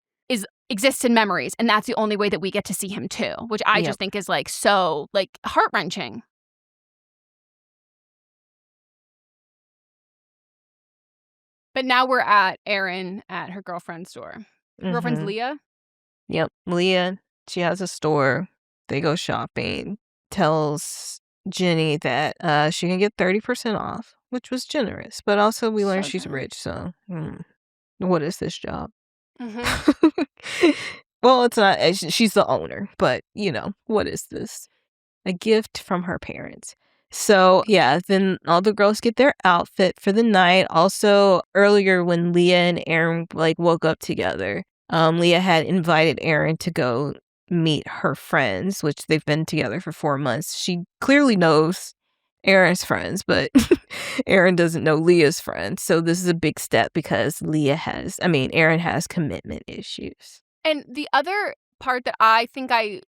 exists in memories, and that's the only way that we get to see him too, which I just think is like so like heart-wrenching. But now we're at Erin at her girlfriend's store. Her girlfriend's Leah. Yep, Leah. She has a store. They go shopping. Tells Jenny that she can get 30% off, which was generous. But also we learned she's rich, so what is this job? Well, it's not. She's the owner, but what is this? A gift from her parents. So yeah, then all the girls get their outfit for the night. Also, earlier when Leah and Erin like woke up together, Leah had invited Erin to go meet her friends, which they've been together for 4 months. She clearly knows Erin's friends, but Erin doesn't know Leah's friends. So this is a big step because Erin has commitment issues. And the other part that I think I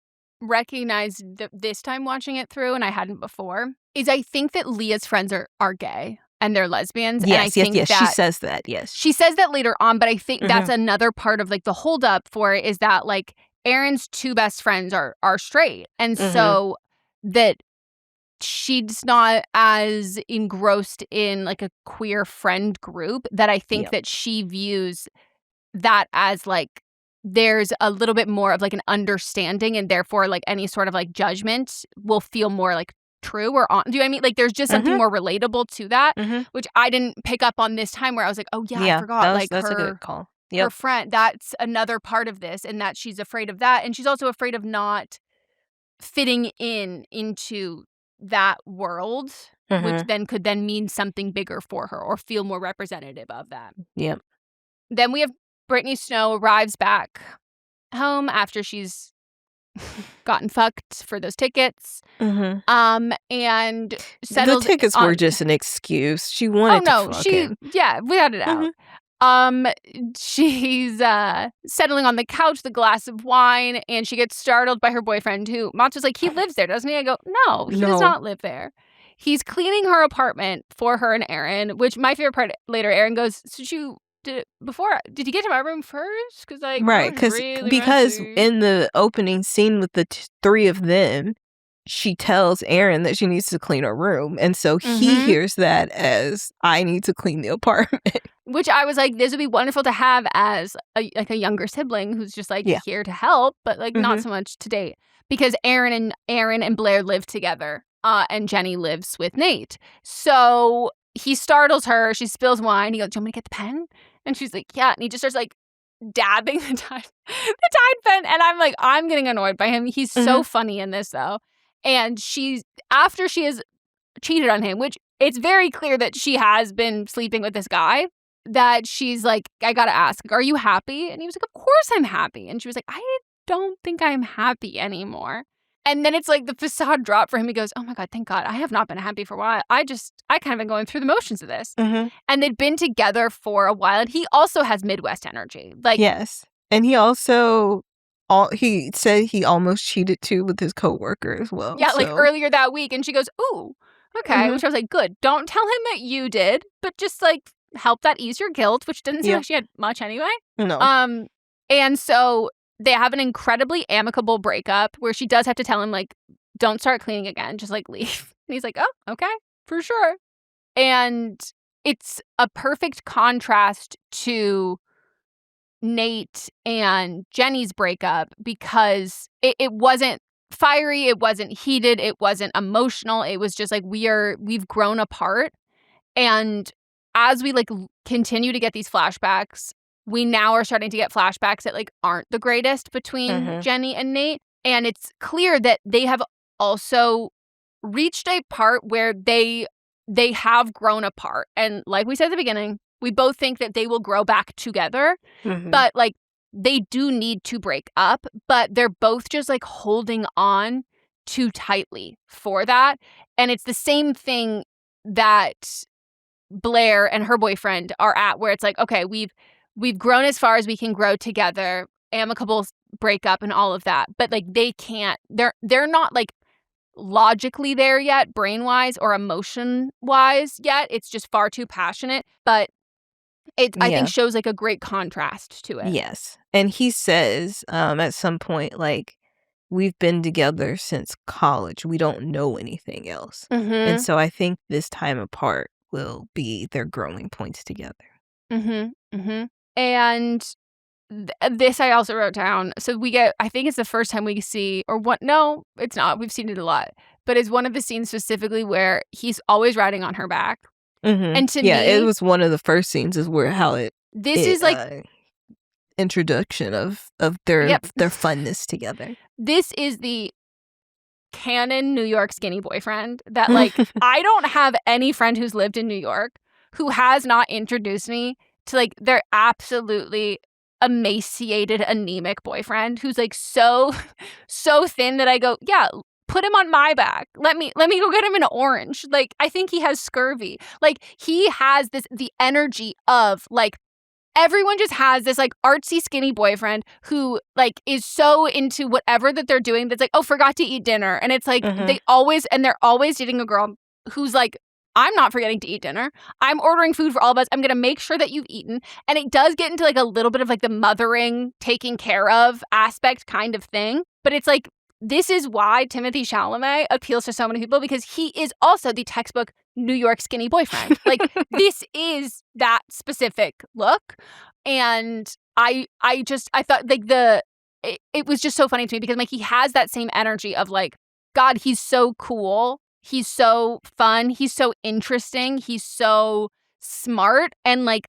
recognized this time watching it through, and I hadn't before, is I think that Leah's friends are gay and they're lesbians. Yes, and I think she says that, yes. She says that later on, but I think that's another part of like the holdup for it is that like Erin's 2 best friends are straight. And so that she's not as engrossed in like a queer friend group that I think that she views that as like there's a little bit more of like an understanding, and therefore like any sort of like judgment will feel more like true or on. Do you know what I mean? Like there's just something more relatable to that, which I didn't pick up on this time where I was like, oh yeah, I forgot. That's a good call. Yep. Her friend, that's another part of this, and that she's afraid of that. And she's also afraid of not fitting into that world, which then could then mean something bigger for her or feel more representative of that. Yep. Then we have Brittany Snow arrives back home after she's gotten fucked for those tickets. And settled the tickets were just an excuse. She wanted to fuck him. Without a doubt. She's settling on the couch with a glass of wine, and she gets startled by her boyfriend, who Matsu's like, he lives there, doesn't he? I go, no, he does not live there. He's cleaning her apartment for her and Erin, which my favorite part later, Erin goes, did you get to my room first? Because like, right, because in the opening scene with the 3 of them, she tells Erin that she needs to clean her room, and so he hears that as I need to clean the apartment. Which I was like, this would be wonderful to have as a younger sibling who's just like here to help, but like not so much to date, because Erin and Blair live together, and Jenny lives with Nate. So he startles her. She spills wine. He goes, "Do you want me to get the pen?" And she's like, "Yeah." And he just starts like dabbing the Tide pen, and I'm like, I'm getting annoyed by him. He's so funny in this though. And after she has cheated on him, which it's very clear that she has been sleeping with this guy, that she's like, I gotta ask, are you happy? And he was like, of course I'm happy. And she was like, I don't think I'm happy anymore. And then it's like the facade dropped for him. He goes, oh my God, thank God. I have not been happy for a while. I kind of been going through the motions of this. And they'd been together for a while. And he also has Midwest energy. Like, yes. And he also... he said he almost cheated too with his coworker as well. Yeah, like earlier that week. And she goes, ooh, okay. Which I was like, good. Don't tell him that you did, but just like help that ease your guilt, which didn't seem like she had much anyway. No. And so they have an incredibly amicable breakup where she does have to tell him, like, don't start cleaning again. Just like leave. And he's like, oh, okay, for sure. And it's a perfect contrast to Nate and Jenny's breakup because it wasn't fiery, it wasn't heated, it wasn't emotional. It was just like we've grown apart, and as we like continue to get these flashbacks, we now are starting to get flashbacks that like aren't the greatest between Jenny and Nate, and it's clear that they have also reached a part where they have grown apart. And like we said at the beginning, we both think that they will grow back together, but like they do need to break up, but they're both just like holding on too tightly for that. And it's the same thing that Blair and her boyfriend are at, where it's like, okay, we've grown as far as we can grow together, amicable breakup and all of that, but like they can't, they're not like logically there yet, brain-wise or emotion-wise yet. It's just far too passionate, but it, I think, shows like a great contrast to it. Yes. And he says at some point, like, we've been together since college. We don't know anything else. And so I think this time apart will be their growing points together. And this I also wrote down. So we get, I think it's the first time we see, or what? No, it's not. We've seen it a lot. But it's one of the scenes specifically where he's always riding on her back. And to me, it was one of the first scenes is where how it is like introduction of their funness together. This is the canon New York skinny boyfriend that, like, I don't have any friend who's lived in New York who has not introduced me to, like, their absolutely emaciated, anemic boyfriend who's, like, so thin that I go, yeah, put him on my back. Let me go get him an orange. Like, I think he has scurvy. Like, he has the energy of, like, everyone just has this, like, artsy skinny boyfriend who, like, is so into whatever that they're doing that's like, oh, forgot to eat dinner. And it's like they're always dating a girl who's like, I'm not forgetting to eat dinner. I'm ordering food for all of us. I'm going to make sure that you've eaten. And it does get into, like, a little bit of, like, the mothering, taking care of aspect kind of thing. But it's like, this is why Timothée Chalamet appeals to so many people, because he is also the textbook New York skinny boyfriend. Like, this is that specific look. And I thought, like, it was just so funny to me because, like, he has that same energy of, like, God, he's so cool. He's so fun. He's so interesting. He's so smart. And, like,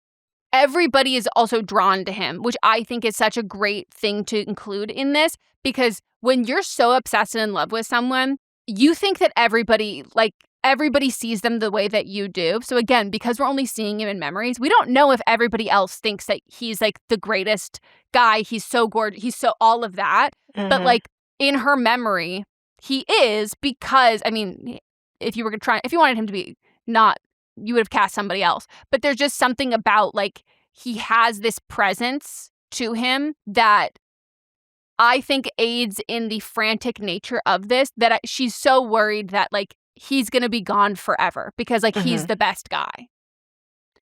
everybody is also drawn to him, which I think is such a great thing to include in this, because when you're so obsessed and in love with someone, you think that everybody sees them the way that you do. So again, because we're only seeing him in memories, we don't know if everybody else thinks that he's, like, the greatest guy. He's so gorgeous. He's so all of that. But, like, in her memory, he is, because, I mean, if you wanted him to be not, you would have cast somebody else. But there's just something about, like, he has this presence to him that I think aids in the frantic nature of this, that she's so worried that, like, he's going to be gone forever because, like, he's the best guy.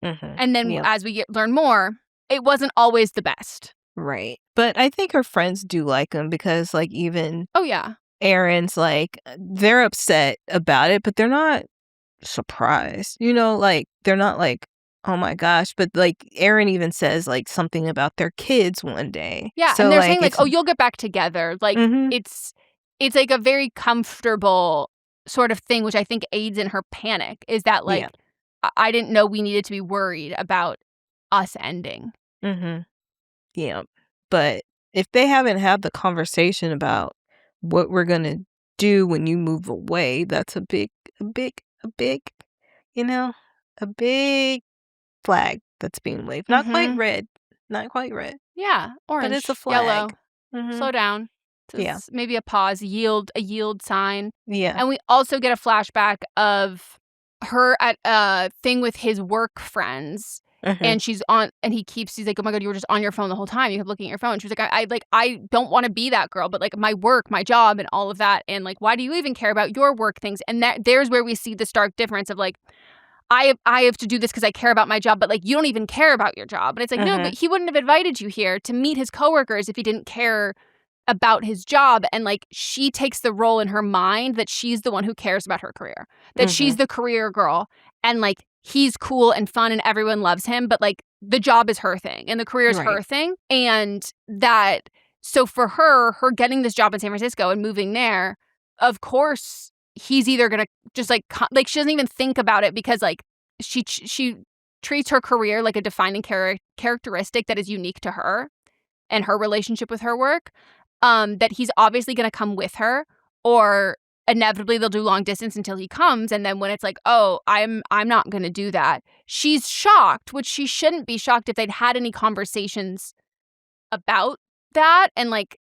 And then as we learn more, it wasn't always the best. Right. But I think her friends do like him because, like, even Erin's, like, they're upset about it, but they're not surprised. You know, like, they're not like, oh my gosh. But, like, Erin even says, like, something about their kids one day. Yeah. So, and they're saying, like, oh, you'll get back together. Like, it's like a very comfortable sort of thing, which I think aids in her panic, is that, like, I didn't know we needed to be worried about us ending. Yeah. But if they haven't had the conversation about what we're going to do when you move away, that's a big, you know, a big flag that's being waved. Not quite red. Yeah. Orange. But it's a flag. Yellow. Slow down. It's maybe a pause, a yield sign. Yeah. And we also get a flashback of her at a thing with his work friends. And he's like, oh my God, you were just on your phone the whole time. You kept looking at your phone. She was like, I don't want to be that girl, but, like, my work, my job, and all of that. And, like, why do you even care about your work things? And there's where we see the stark difference of, like, I have to do this because I care about my job, but, like, you don't even care about your job. And it's like, no, but he wouldn't have invited you here to meet his coworkers if he didn't care about his job. And, like, she takes the role in her mind that she's the one who cares about her career, that she's the career girl, and, like, he's cool and fun and everyone loves him, but, like, the job is her thing and the career is her thing. And that, so for her getting this job in San Francisco and moving there, of course he's either gonna just, like, she doesn't even think about it, because, like, she treats her career like a defining characteristic that is unique to her and her relationship with her work, that he's obviously gonna come with her, or inevitably they'll do long distance until he comes. And then when it's like, oh, I'm not going to do that, she's shocked, which she shouldn't be shocked if they'd had any conversations about that. And, like,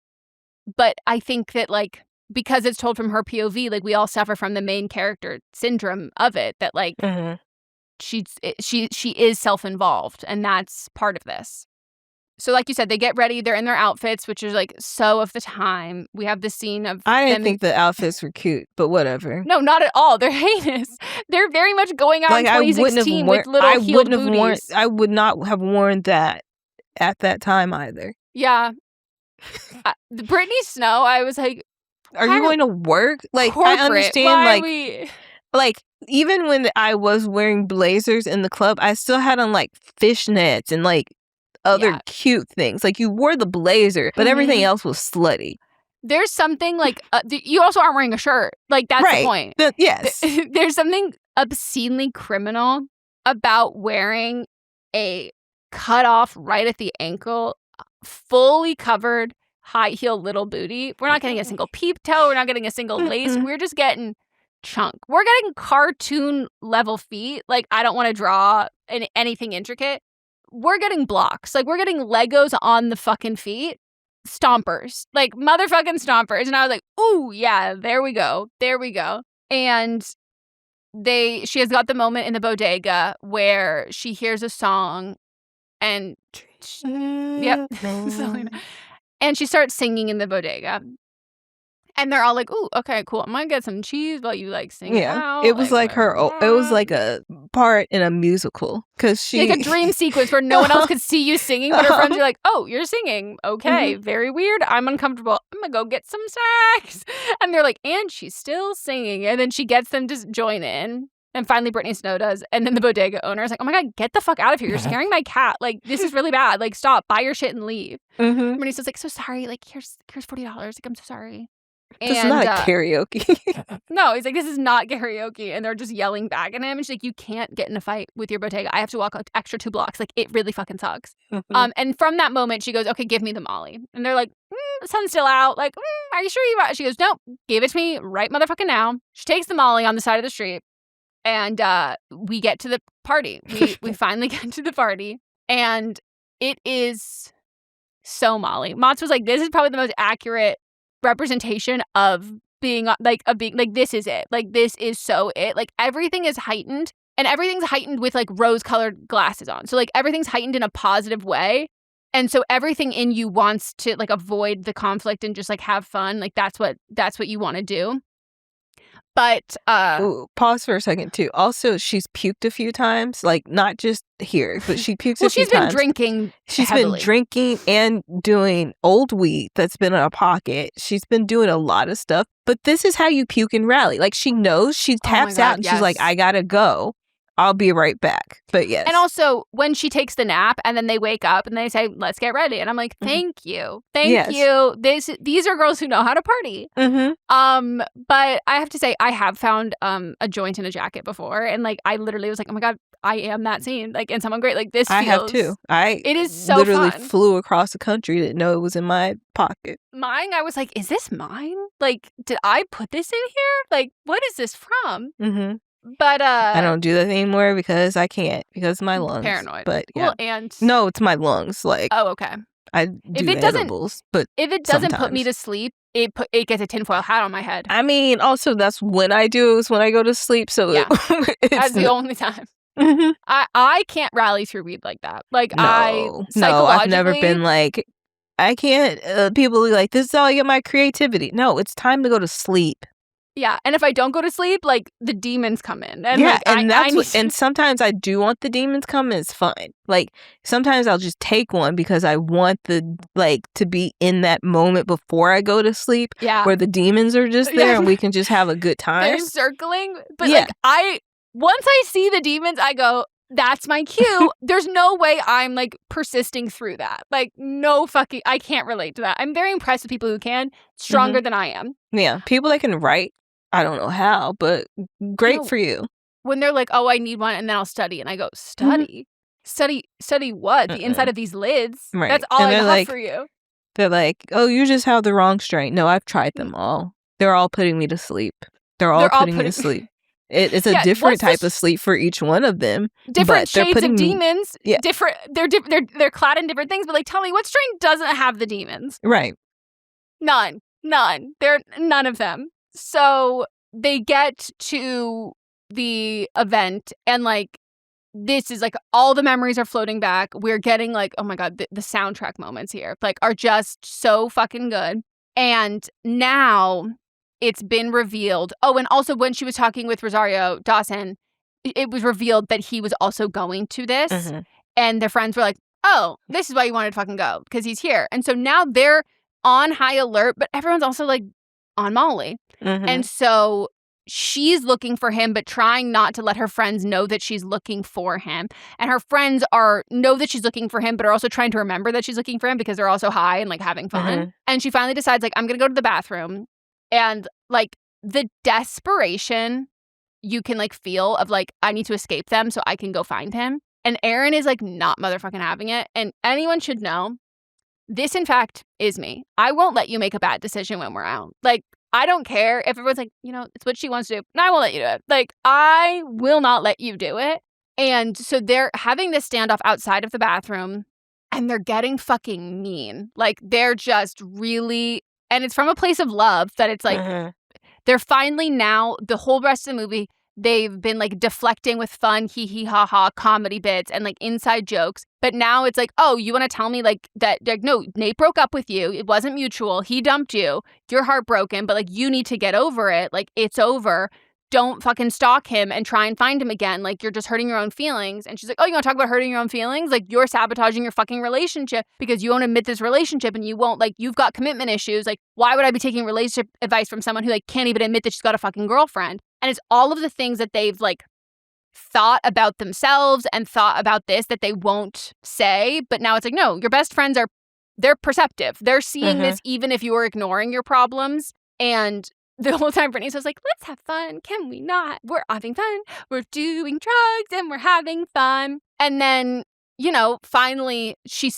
but I think that, like, because it's told from her POV, like, we all suffer from the main character syndrome of it, that, like, she is self-involved, and that's part of this. So like you said, they get ready. They're in their outfits, which is like so of the time. We have the scene of I didn't think the outfits were cute, but whatever. No, not at all. They're heinous. They're very much going out in 2016 with little heeled booties. I would not have worn that at that time either. Yeah. Brittany Snow, I was like, are you going to work? Like, corporate. I understand, like, even when I was wearing blazers in the club, I still had on, like, fishnets and, like, other cute things. Like, you wore the blazer, but everything else was slutty. There's something, like, you also aren't wearing a shirt. Like, that's the point. Yes. There's something obscenely criminal about wearing a cut off right at the ankle, fully covered, high heel little booty. We're not getting a single peep toe. We're not getting a single lace. We're just getting chunk. We're getting cartoon level feet. Like, I don't want to draw anything intricate. We're getting blocks. Like, we're getting Legos on the fucking feet. Stompers. Like, motherfucking stompers. And I was like, ooh, yeah, there we go. There we go. And she has got the moment in the bodega where she hears a song and yep. And she starts singing in the bodega. And they're all like, ooh, okay, cool. I'm going to get some cheese while you, like, sing out. It was like it was like a part in a musical. Because she... Like a dream sequence where no one else could see you singing, but her friends are like, oh, you're singing. Okay, very weird. I'm uncomfortable. I'm going to go get some snacks. And they're like, and she's still singing. And then she gets them to join in. And finally, Brittany Snow does. And then the bodega owner is like, oh my God, get the fuck out of here. You're scaring my cat. Like, this is really bad. Like, stop. Buy your shit and leave. Brittany Snow's like, so sorry. Like, here's $40. Like, I'm so sorry. This is not karaoke. No, he's like, this is not karaoke. And they're just yelling back at him. And she's like, you can't get in a fight with your bodega. I have to walk an extra 2 blocks. Like, it really fucking sucks. And from that moment, she goes, okay, give me the Molly. And they're like, the sun's still out. Like, are you sure you want it? She goes, nope, give it to me right motherfucking now. She takes the Molly on the side of the street. And we get to the party. We finally get to the party. And it is so Molly. Mats was like, this is probably the most accurate representation of being like this is it. Like, this is so it. Like, everything is heightened, and everything's heightened with like rose-colored glasses on. So like everything's heightened in a positive way. And so everything in you wants to like avoid the conflict and just like have fun. Like, that's what you want to do. But ooh, pause for a second too. Also, she's puked a few times, like not just here, but she pukes a few times. She's been drinking. She's heavily. been drinking and doing old weed that's been in her pocket. She's been doing a lot of stuff. But this is how you puke and rally. Like, she knows, she taps out and she's like, I gotta go. I'll be right back. But yes. And also, when she takes the nap and then they wake up and they say, let's get ready. And I'm like, thank you. Thank you. These are girls who know how to party. But I have to say, I have found a joint in a jacket before. And like, I literally was like, oh my God, I am that scene. Like, in Someone Great. Like, this feels... I have too. It is so literally fun. Flew across the country, didn't know it was in my pocket. Mine, I was like, is this mine? Like, did I put this in here? Like, what is this from? But I don't do that anymore because I can't, because of my lungs. Paranoid. But yeah. Well, and no, it's my lungs. Like, oh, okay. I do edibles, but if it doesn't put me to sleep, it gets a tinfoil hat on my head. I mean, also that's when I do, is when I go to sleep. So yeah, that's the only time. I can't rally through weed like that. Like, no, I've never been like, I can't. People are like, this is how I get my creativity. No, it's time to go to sleep. Yeah, and if I don't go to sleep, like, the demons come in. And yeah, like, and and sometimes I do want the demons come in. It's fine. Like, sometimes I'll just take one because I want to be in that moment before I go to sleep. Yeah, where the demons are just there and we can just have a good time. They're circling, but like, once I see the demons, I go, that's my cue. There's no way I'm like persisting through that. Like, no fucking, I can't relate to that. I'm very impressed with people who can, stronger than I am. Yeah, people that can write. I don't know how, but great for you. When they're like, oh, I need one, and then I'll study. And I go, study? Study what? The inside of these lids? Right. That's all I have for you. They're like, oh, you just have the wrong strain. No, I've tried them all. They're all putting me to sleep. They're all putting me to sleep. It's a different type of sleep for each one of them. Different shades of demons. Yeah. Different. They're clad in different things, but like, tell me, what strain doesn't have the demons? Right. None. They're none of them. So they get to the event and like this is like all the memories are floating back. We're getting like, oh my God, the soundtrack moments here like are just so fucking good. And now it's been revealed. Oh, and also when she was talking with Rosario Dawson, it was revealed that he was also going to this. Mm-hmm. And their friends were like, oh, this is why you wanted to fucking go, because he's here. And so now they're on high alert, but everyone's also like on Molly. Mm-hmm. And so she's looking for him, but trying not to let her friends know that she's looking for him. And her friends know that she's looking for him, but are also trying to remember that she's looking for him because they're also high and like having fun. Mm-hmm. And she finally decides like, I'm going to go to the bathroom. And like the desperation you can like feel of like, I need to escape them so I can go find him. And Aaron is like not motherfucking having it. And anyone should know, this in fact is me. I won't let you make a bad decision when we're out. Like, I don't care if everyone's like, you know, it's what she wants to do. And I won't let you do it. Like, I will not let you do it. And so they're having this standoff outside of the bathroom and they're getting fucking mean. Like, they're just really, and it's from a place of love that it's like, they're finally now, the whole rest of the movie, they've been like deflecting with fun, hee hee ha ha comedy bits and like inside jokes. But now it's like, oh, you want to tell me like that? Like, no, Nate broke up with you. It wasn't mutual. He dumped you. You're heartbroken, but like you need to get over it. Like it's over. Don't fucking stalk him and try and find him again. Like you're just hurting your own feelings. And she's like, oh, you want to talk about hurting your own feelings? Like you're sabotaging your fucking relationship because you won't admit this relationship and you won't like, you've got commitment issues. Like why would I be taking relationship advice from someone who like can't even admit that she's got a fucking girlfriend? And it's all of the things that they've like thought about themselves and thought about this that they won't say. But now it's like, no, your best friends they're perceptive. They're seeing this even if you are ignoring your problems. And the whole time Brittany's just like, let's have fun. Can we not? We're having fun. We're doing drugs and we're having fun. And then, you know, finally Jenny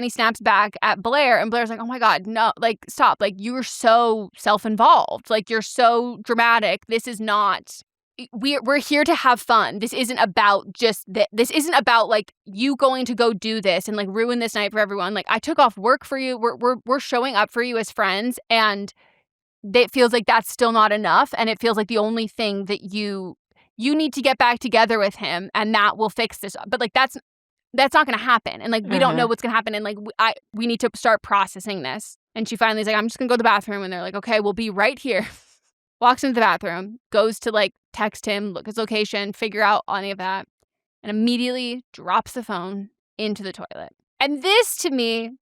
snaps back at Blair and Blair's like, oh my God, no, like stop. Like you're so self-involved. Like you're so dramatic. This is not, we're here to have fun. This isn't about just this isn't about like you going to go do this and like ruin this night for everyone. Like I took off work for you. We're showing up for you as friends. And it feels like that's still not enough. And it feels like the only thing that you need to get back together with him and that will fix this. But like that's not going to happen. And like, we don't know what's going to happen. And like, we need to start processing this. And she finally is like, I'm just going to go to the bathroom. And they're like, okay, we'll be right here. Walks into the bathroom, goes to like text him, look his location, figure out any of that, and immediately drops the phone into the toilet. And this to me,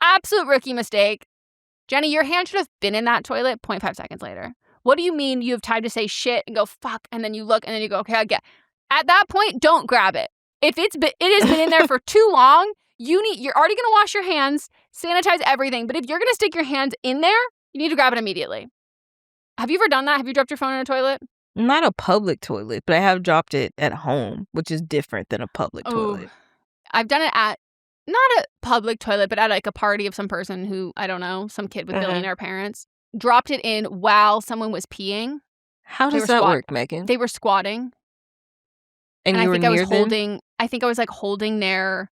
absolute rookie mistake. Jenny, your hand should have been in that toilet 0.5 seconds later. What do you mean you have time to say shit and go fuck and then you look and then you go, okay, I get. At that point, don't grab it. If it has been in there for too long, you're already going to wash your hands, sanitize everything. But if you're going to stick your hands in there, you need to grab it immediately. Have you ever done that? Have you dropped your phone in a toilet? Not a public toilet, but I have dropped it at home, which is different than a public toilet. I've done it at not a public toilet, but at like a party of some person who, I don't know, some kid with billionaire parents. Dropped it in while someone was peeing. How does that work, Megan? They were squatting. And you were near them? I think I was like holding their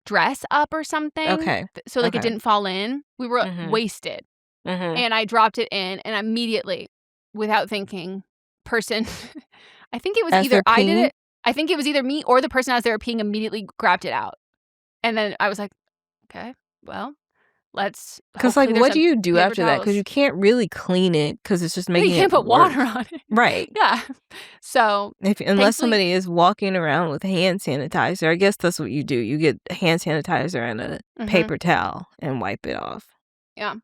dress up or something. Okay. So like it didn't fall in. We were wasted. And I dropped it in and immediately, without thinking, I think it was I think it was either me or the person as they were peeing immediately grabbed it out. And then I was like, okay, well, let's. Because like, what do you do after that? Because you can't really clean it because it's just making it. You can't put water on it. Right. Yeah. So. Unless somebody is walking around with hand sanitizer, I guess that's what you do. You get hand sanitizer and a paper towel and wipe it off. Yeah.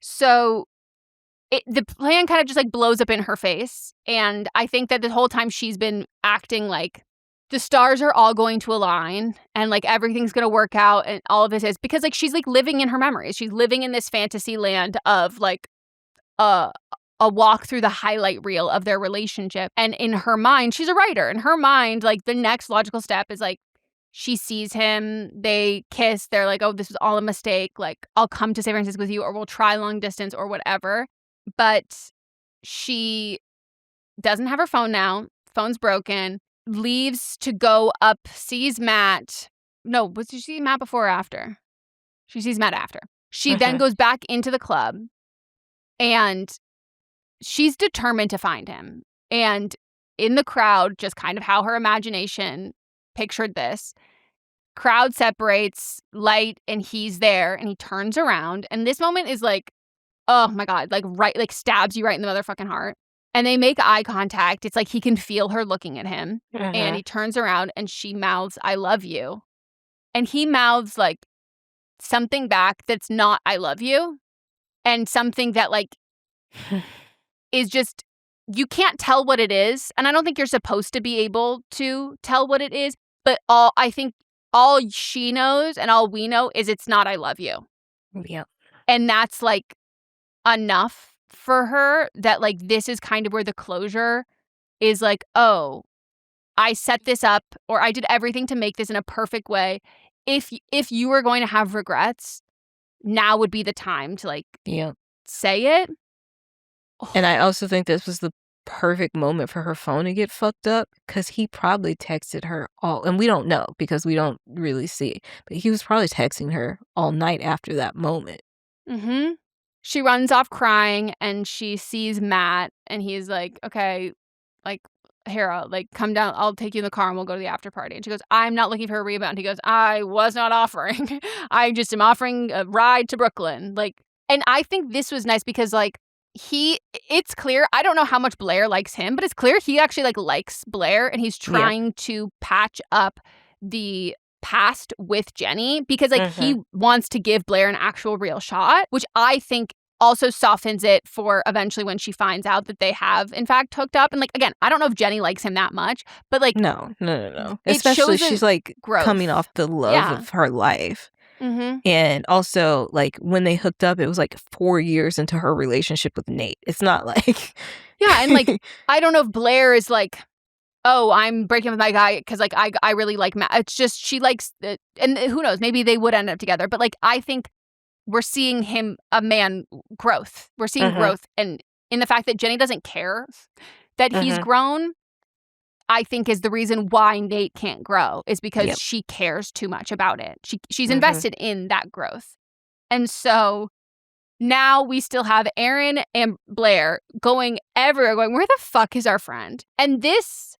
So the plan kind of just like blows up in her face. And I think that the whole time she's been acting like the stars are all going to align and like everything's going to work out and all of this is because like she's like living in her memories. She's living in this fantasy land of like a walk through the highlight reel of their relationship. And in her mind, she's a writer. In her mind, like the next logical step is like she sees him, they kiss, they're like, oh, this was all a mistake. Like, I'll come to San Francisco with you or we'll try long distance or whatever. But she doesn't have her phone now. Phone's broken. Leaves to go up, sees Matt. No, did she see Matt before or after? She sees Matt after. She then goes back into the club and she's determined to find him. And in the crowd, just kind of how her imagination pictured this, crowd separates, light, and he's there, and he turns around. And this moment is like, oh my God, like right, like stabs you right in the motherfucking heart. And they make eye contact. It's like he can feel her looking at him. And he turns around and she mouths, "I love you." And he mouths like something back that's not "I love you." And something that like is just, you can't tell what it is. And I don't think you're supposed to be able to tell what it is. But I think all she knows and all we know is it's not "I love you." Yeah. And that's like enough for her, that like this is kind of where the closure is, like, oh, I set this up, or I did everything to make this in a perfect way. If you were going to have regrets, now would be the time to like say it. And I also think this was the perfect moment for her phone to get fucked up, because he probably texted her and we don't know because we don't really see, but he was probably texting her all night after that moment. Mm-hmm. She runs off crying and she sees Matt and he's like, okay, like, Hera, like, come down. I'll take you in the car and we'll go to the after party. And she goes, "I'm not looking for a rebound." He goes, "I was not offering. I just am offering a ride to Brooklyn." Like, and I think this was nice because like it's clear. I don't know how much Blair likes him, but it's clear he actually like likes Blair and he's trying to patch up the past with Jenny because like he wants to give Blair an actual real shot, which I think also softens it for eventually when she finds out that they have in fact hooked up. And like, again, I don't know if Jenny likes him that much, but like no. Especially she's like growth. Coming off the love of her life. And also like when they hooked up, it was like 4 years into her relationship with Nate. It's not like and like I don't know if Blair is like, oh, I'm breaking up with my guy because like I really like Matt. It's just she likes it, and who knows, maybe they would end up together. But like I think we're seeing a man growth. We're seeing growth, and in the fact that Jenny doesn't care that he's grown, I think is the reason why Nate can't grow, is because she cares too much about it. She's invested in that growth. And so now we still have Aaron and Blair going everywhere, going, where the fuck is our friend? And this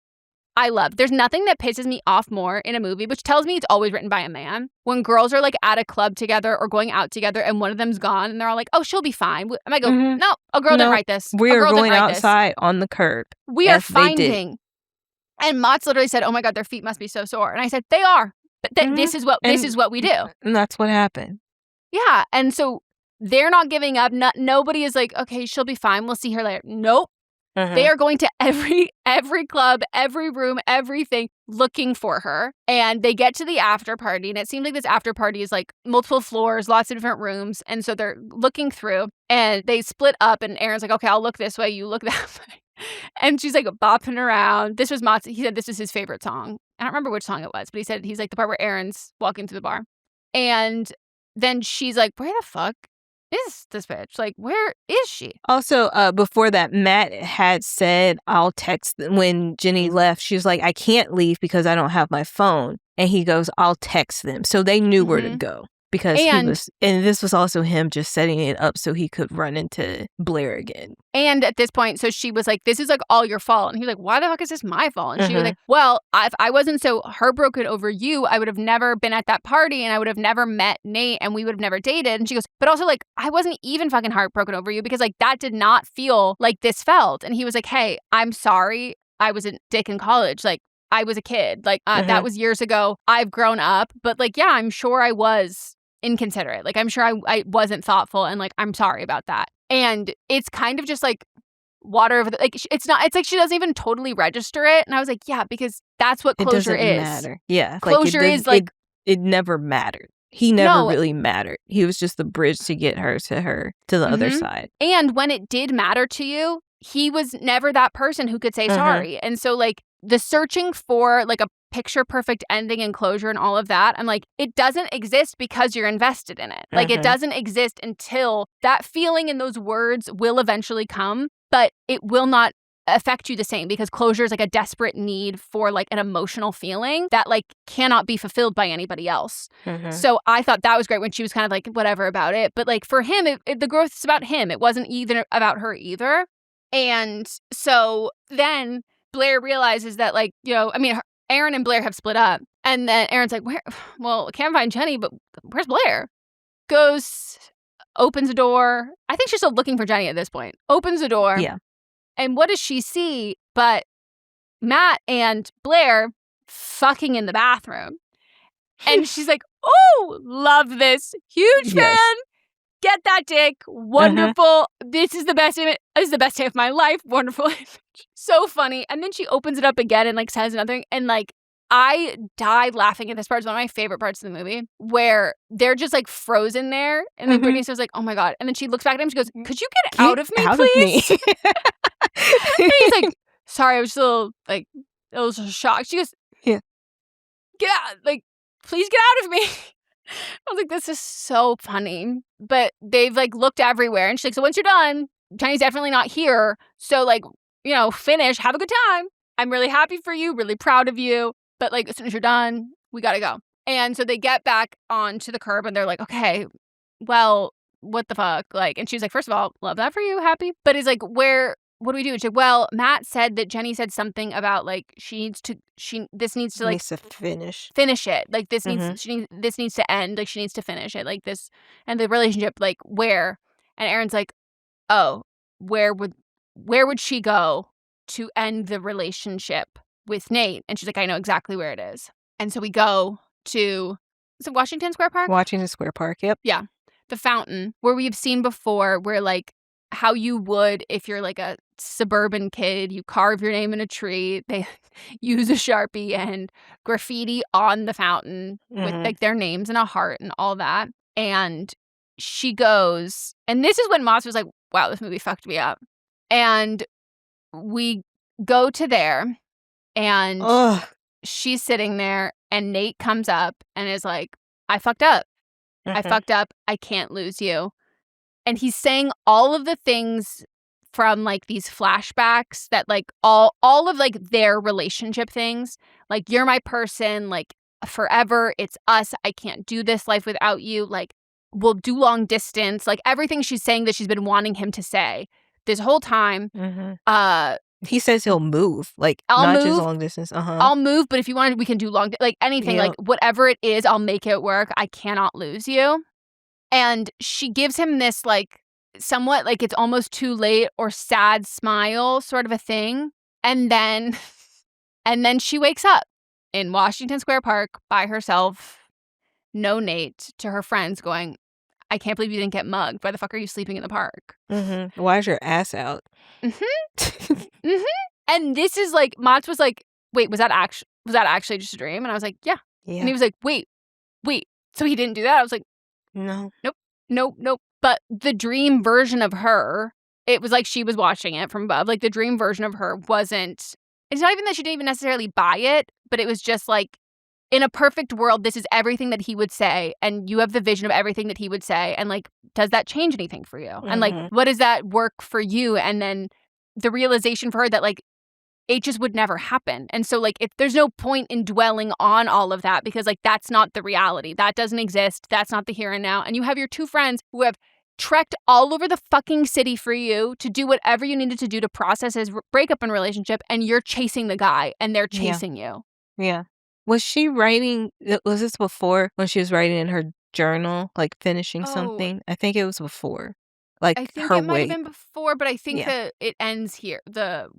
I love. There's nothing that pisses me off more in a movie, which tells me it's always written by a man, when girls are like at a club together or going out together and one of them's gone and they're all like, oh, she'll be fine. I might go, no, a girl didn't write this. We are going outside on the curb. We are finding. And Mott's literally said, oh my God, their feet must be so sore. And I said, they are. But this is what we do. And that's what happened. Yeah. And so they're not giving up. Nobody is like, okay, she'll be fine. We'll see her later. Nope. They are going to every club, every room, everything, looking for her. And they get to the after party. And it seems like this after party is like multiple floors, lots of different rooms. And so they're looking through and they split up. And Aaron's like, okay, I'll look this way. You look that way. And she's like bopping around. This was Mott's. He said this was his favorite song. I don't remember which song it was, but he said he's like the part where Aaron's walking through the bar. And then she's like, where the fuck is this bitch? Like, where is she? Also, before that, Matt had said, I'll text them. When Jenny left, she was like, I can't leave because I don't have my phone. And he goes, I'll text them. So they knew where to go. Because and this was also him just setting it up so he could run into Blair again. And at this point, so she was like, this is like all your fault. And he was like, why the fuck is this my fault? And she was like, well, if I wasn't so heartbroken over you, I would have never been at that party and I would have never met Nate and we would have never dated. And she goes, but also like, I wasn't even fucking heartbroken over you because like that did not feel like this felt. And he was like, hey, I'm sorry. I was a dick in college. Like, I was a kid. Like, that was years ago. I've grown up. But like, yeah, I'm sure I was inconsiderate. Like, I'm sure I wasn't thoughtful and like, I'm sorry about that. And it's kind of just like water over the, like, it's like she doesn't even totally register it. And I was like, yeah, because that's what closure is. It doesn't matter. Yeah. Closure is like. It never mattered. He never really mattered. He was just the bridge to get her to the other side. And when it did matter to you, he was never that person who could say sorry. And so like the searching for like a picture perfect ending and closure and all of that, I'm like, it doesn't exist because you're invested in it. Like it doesn't exist until that feeling and those words will eventually come, but it will not affect you the same because closure is like a desperate need for like an emotional feeling that like cannot be fulfilled by anybody else. So I thought that was great when she was kind of like whatever about it. But like for him, the growth is about him. It wasn't either about her either. And so then Blair realizes that, like, you know, I mean, Aaron and Blair have split up. And then Aaron's like, where? Well, can't find Jenny, but where's Blair? Goes, opens a door. I think she's still looking for Jenny at this point. Opens the door. Yeah. And what does she see but Matt and Blair fucking in the bathroom? And she's like, oh, love this. Huge fan. Get that dick. Wonderful. This is the best image. This is the best day of my life. Wonderful image. So funny. And then she opens it up again and like says nothing. And like, I died laughing at this part. It's one of my favorite parts of the movie where they're just like frozen there. And then Brittany says like, oh my God. And then she looks back at him. She goes, could you get out of me, please? And he's like, sorry, I was just a little like, it was a shock. She goes, yeah, get out, like, please get out of me. I was like, this is so funny. But they've like looked everywhere. And she's like, so once you're done, Jenny's definitely not here. So like, you know, finish, have a good time. I'm really happy for you, really proud of you. But like, as soon as you're done, we got to go. And so they get back onto the curb and they're like, okay, well, what the fuck? Like, and she's like, first of all, love that for you, happy. But he's like, what do we do? And she's like, well, Matt said that Jenny said something about like, this needs to like. Needs to finish it. Like this this needs to end. Like she needs to finish it. Like this, and the relationship, like where? And Aaron's like, oh, where would she go to end the relationship with Nate? And she's like, I know exactly where it is. And so we go to, is it Washington Square Park? Washington Square Park, yep. Yeah. The fountain where we've seen before where like how you would if you're like a suburban kid, you carve your name in a tree, they use a Sharpie and graffiti on the fountain with like their names and a heart and all that. And she goes, and this is when Moss was like, wow, this movie fucked me up. And we go to there and she's sitting there and Nate comes up and is like, I fucked up. I fucked up. I can't lose you. And he's saying all of the things from like these flashbacks that like all of like their relationship things, like you're my person, like forever, it's us. I can't do this life without you. Like we'll do long distance, like everything she's saying that she's been wanting him to say this whole time. He says he'll move, like I'll not move, just long distance. I'll move, but if you want, we can do long, like anything, like whatever it is, I'll make it work. I cannot lose you. And she gives him this like somewhat like it's almost too late or sad smile sort of a thing. And then she wakes up in Washington Square Park by herself, no Nate, to her friends going, I can't believe you didn't get mugged. Why the fuck are you sleeping in the park? Why is your ass out? And this is like, Mats was like, wait, was that actually just a dream? And I was like, yeah. And he was like, wait, so he didn't do that? I was like, no. Nope. But the dream version of her, it was like she was watching it from above. Like the dream version of her wasn't, it's not even that she didn't even necessarily buy it, but it was just like, in a perfect world, this is everything that he would say. And you have the vision of everything that he would say. And like, does that change anything for you? And like, what does that work for you? And then the realization for her that like, it just would never happen. And so like, if there's no point in dwelling on all of that, because like, that's not the reality. That doesn't exist. That's not the here and now. And you have your two friends who have trekked all over the fucking city for you to do whatever you needed to do to process his breakup and relationship. And you're chasing the guy and they're chasing you. Yeah. Was she writing, was this before when she was writing in her journal, like finishing something? I think it was before. Like I think her it might way. have been before, but I think that it ends here. The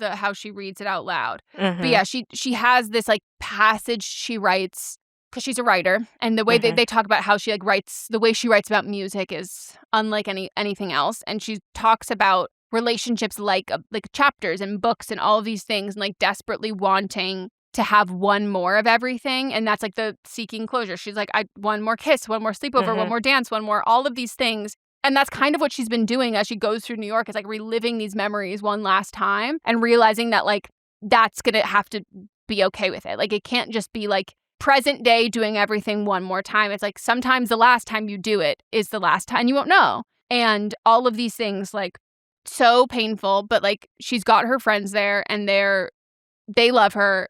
how she reads it out loud. But yeah, she has this like passage she writes because she's a writer, and the way they talk about how she like writes, the way she writes about music is unlike anything else, and she talks about relationships like chapters and books and all of these things, and like desperately wanting to have one more of everything. And that's like the seeking closure. She's like, one more kiss, one more sleepover, one more dance, one more, all of these things. And that's kind of what she's been doing as she goes through New York, is like reliving these memories one last time and realizing that like that's going to have to be okay with it. Like it can't just be like present day doing everything one more time. It's like sometimes the last time you do it is the last time, you won't know. And all of these things, like so painful, but like she's got her friends there and they love her.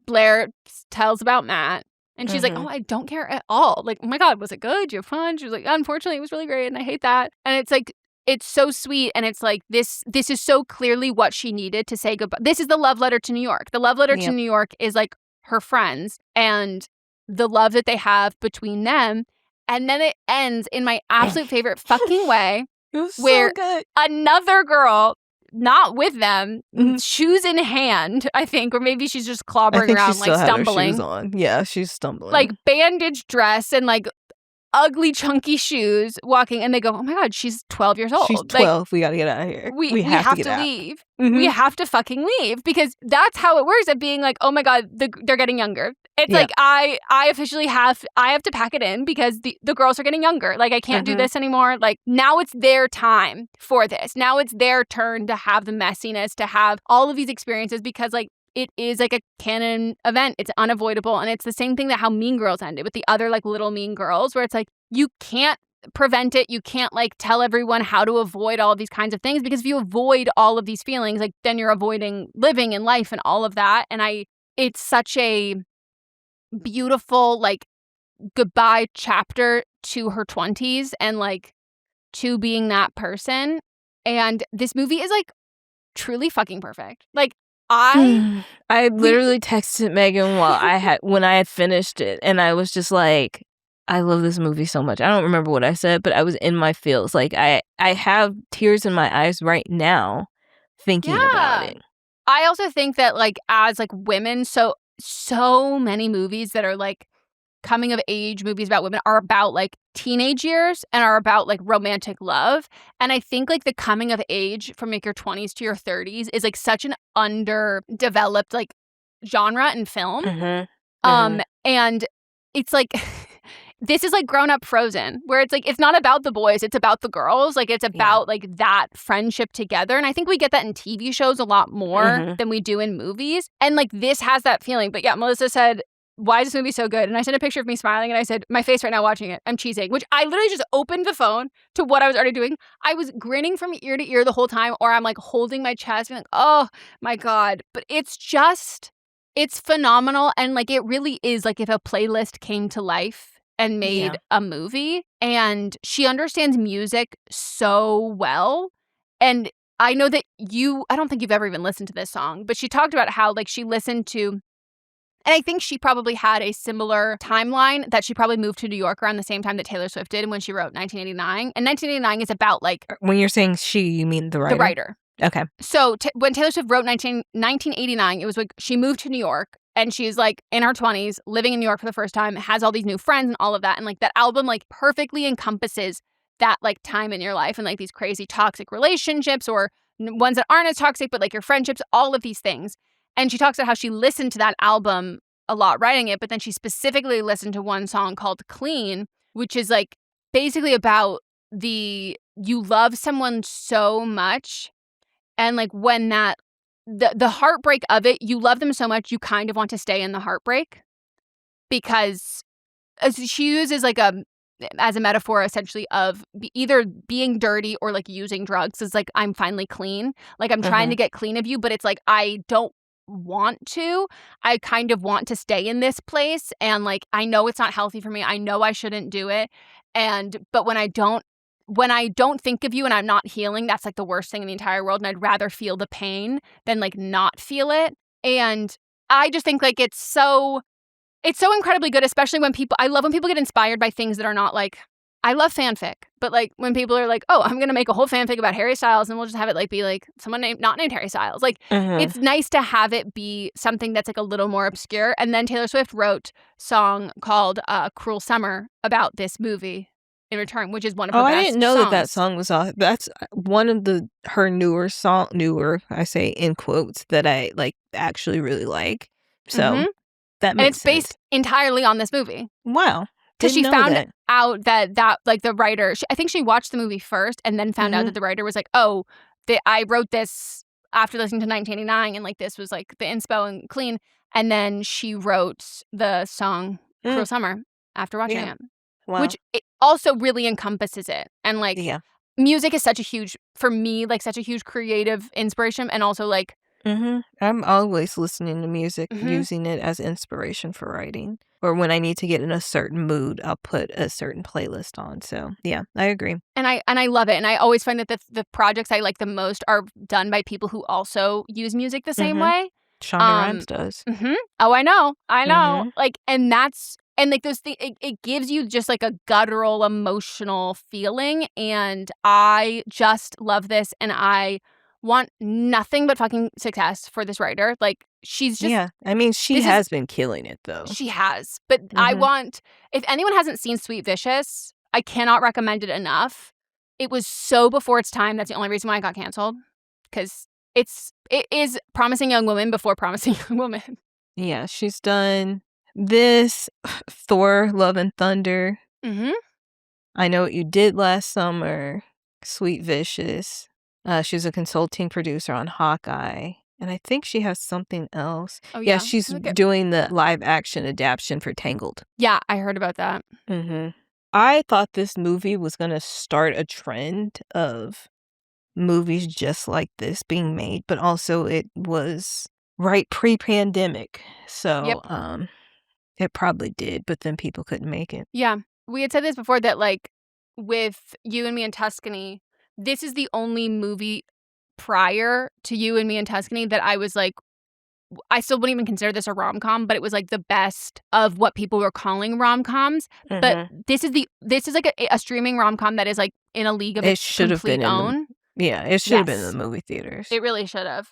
Blair tells about Matt, and she's like, oh, I don't care at all. Like, oh my God, was it good? Did you have fun? She was like, unfortunately, it was really great, and I hate that. And it's like, it's so sweet, and it's like this is so clearly what she needed to say goodbye. This is the love letter to New York. The love letter to New York is like her friends and the love that they have between them. And then it ends in my absolute favorite fucking way, where another girl, not with them, shoes in hand, I think, or maybe she's just clobbering around, like stumbling. Shoes on. Yeah, she's stumbling. Like bandaged dress and like ugly chunky shoes walking, and they go, oh my God, she's 12 years old. She's 12. Like, we got to get out of here. We have to leave. We have to fucking leave, because that's how it works at being like, oh my God, they're getting younger. It's like I officially have to pack it in because the girls are getting younger. Like I can't do this anymore. Like now it's their time for this. Now it's their turn to have the messiness, to have all of these experiences, because like it is like a canon event. It's unavoidable. And it's the same thing that how Mean Girls ended with the other like little mean girls, where it's like you can't prevent it. You can't like tell everyone how to avoid all of these kinds of things, because if you avoid all of these feelings, like then you're avoiding living and life and all of that. And it's such a beautiful like goodbye chapter to her 20s and like to being that person. And this movie is like truly fucking perfect. Like I literally texted Megan when I had finished it, and I was just like, I love this movie so much. I don't remember what I said, but I was in my feels. Like I have tears in my eyes right now thinking about it. I also think that like as like women, so many movies that are like coming of age movies about women are about like teenage years and are about like romantic love. And I think like the coming of age from like your 20s to your 30s is like such an underdeveloped like genre in film. And it's like this is like grown up Frozen, where it's like it's not about the boys, it's about the girls. Like it's about like that friendship together. And I think we get that in TV shows a lot more than we do in movies. And like this has that feeling. But yeah, Melissa said, why is this movie so good? And I sent a picture of me smiling, and I said, my face right now watching it, I'm cheesing, which I literally just opened the phone to what I was already doing. I was grinning from ear to ear the whole time, or I'm like holding my chest, being like, oh my God. But it's phenomenal. And like it really is like if a playlist came to life and made a movie. And she understands music so well. And I know that I don't think you've ever even listened to this song, but she talked about how like she listened to, and I think she probably had a similar timeline, that she probably moved to New York around the same time that Taylor Swift did when she wrote 1989. And 1989 is about like... When you're saying she, you mean the writer? The writer. Okay. So when Taylor Swift wrote 1989, it was like she moved to New York, and she's like in her 20s, living in New York for the first time, has all these new friends and all of that. And like that album like perfectly encompasses that like time in your life and like these crazy toxic relationships, or ones that aren't as toxic, but like your friendships, all of these things. And she talks about how she listened to that album a lot writing it, but then she specifically listened to one song called Clean, which is like basically about you love someone so much, and like when the heartbreak of it, you love them so much, you kind of want to stay in the heartbreak, because as she uses like as a metaphor essentially of either being dirty or like using drugs. It's like, I'm finally clean. Like I'm trying to get clean of you, but it's like, I don't want to. I kind of want to stay in this place, and like I know it's not healthy for me. I know I shouldn't do it. But when I don't think of you and I'm not healing, that's like the worst thing in the entire world, and I'd rather feel the pain than like not feel it. And I just think like it's so incredibly good, especially I love when people get inspired by things that are not like, I love fanfic, but like when people are like, oh, I'm going to make a whole fanfic about Harry Styles, and we'll just have it like be like someone not named Harry Styles. Like it's nice to have it be something that's like a little more obscure. And then Taylor Swift wrote a song called Cruel Summer about this movie in return, which is one of her best songs. I didn't know that song was off. That's one of her newer, I say in quotes, that I like actually really like. So that makes sense. And it's based entirely on this movie. Wow. Because she found out that like the writer, I think she watched the movie first and then found out that the writer was like, oh, I wrote this after listening to 1989, and like this was like the inspo and Clean. And then she wrote the song Cruel Summer after watching it. Wow. Which it also really encompasses it. And like music is such a huge creative inspiration, and also like I'm always listening to music, using it as inspiration for writing. or when I need to get in a certain mood, I'll put a certain playlist on. So yeah, I agree. And I love it. And I always find that the projects I like the most are done by people who also use music the same way. Shonda Rhimes does. Oh, I know. Like, and that's, and like those things, it gives you just like a guttural emotional feeling. And I just love this. And I want nothing but fucking success for this writer. Like, she's just. Yeah. I mean, she has been killing it though. She has. But I want, if anyone hasn't seen Sweet Vicious, I cannot recommend it enough. It was so before its time. That's the only reason why it got canceled. Because it is Promising Young Woman before Promising Young Woman. Yeah, she's done this, Thor, Love and Thunder. I Know What You Did Last Summer, Sweet Vicious. She's a consulting producer on Hawkeye. And I think she has something else. Oh, yeah, she's doing the live action adaptation for Tangled. Yeah, I heard about that. I thought this movie was going to start a trend of movies just like this being made, but also it was right pre-pandemic. So it probably did, but then people couldn't make it. Yeah. We had said this before that like with You and Me in Tuscany, this is the only movie prior to You and Me in Tuscany that I was like, I still wouldn't even consider this a rom-com, but it was like the best of what people were calling rom-coms. But this is like a streaming rom-com that is like in a league of its complete own. Yeah, it should have been in the movie theaters. It really should have.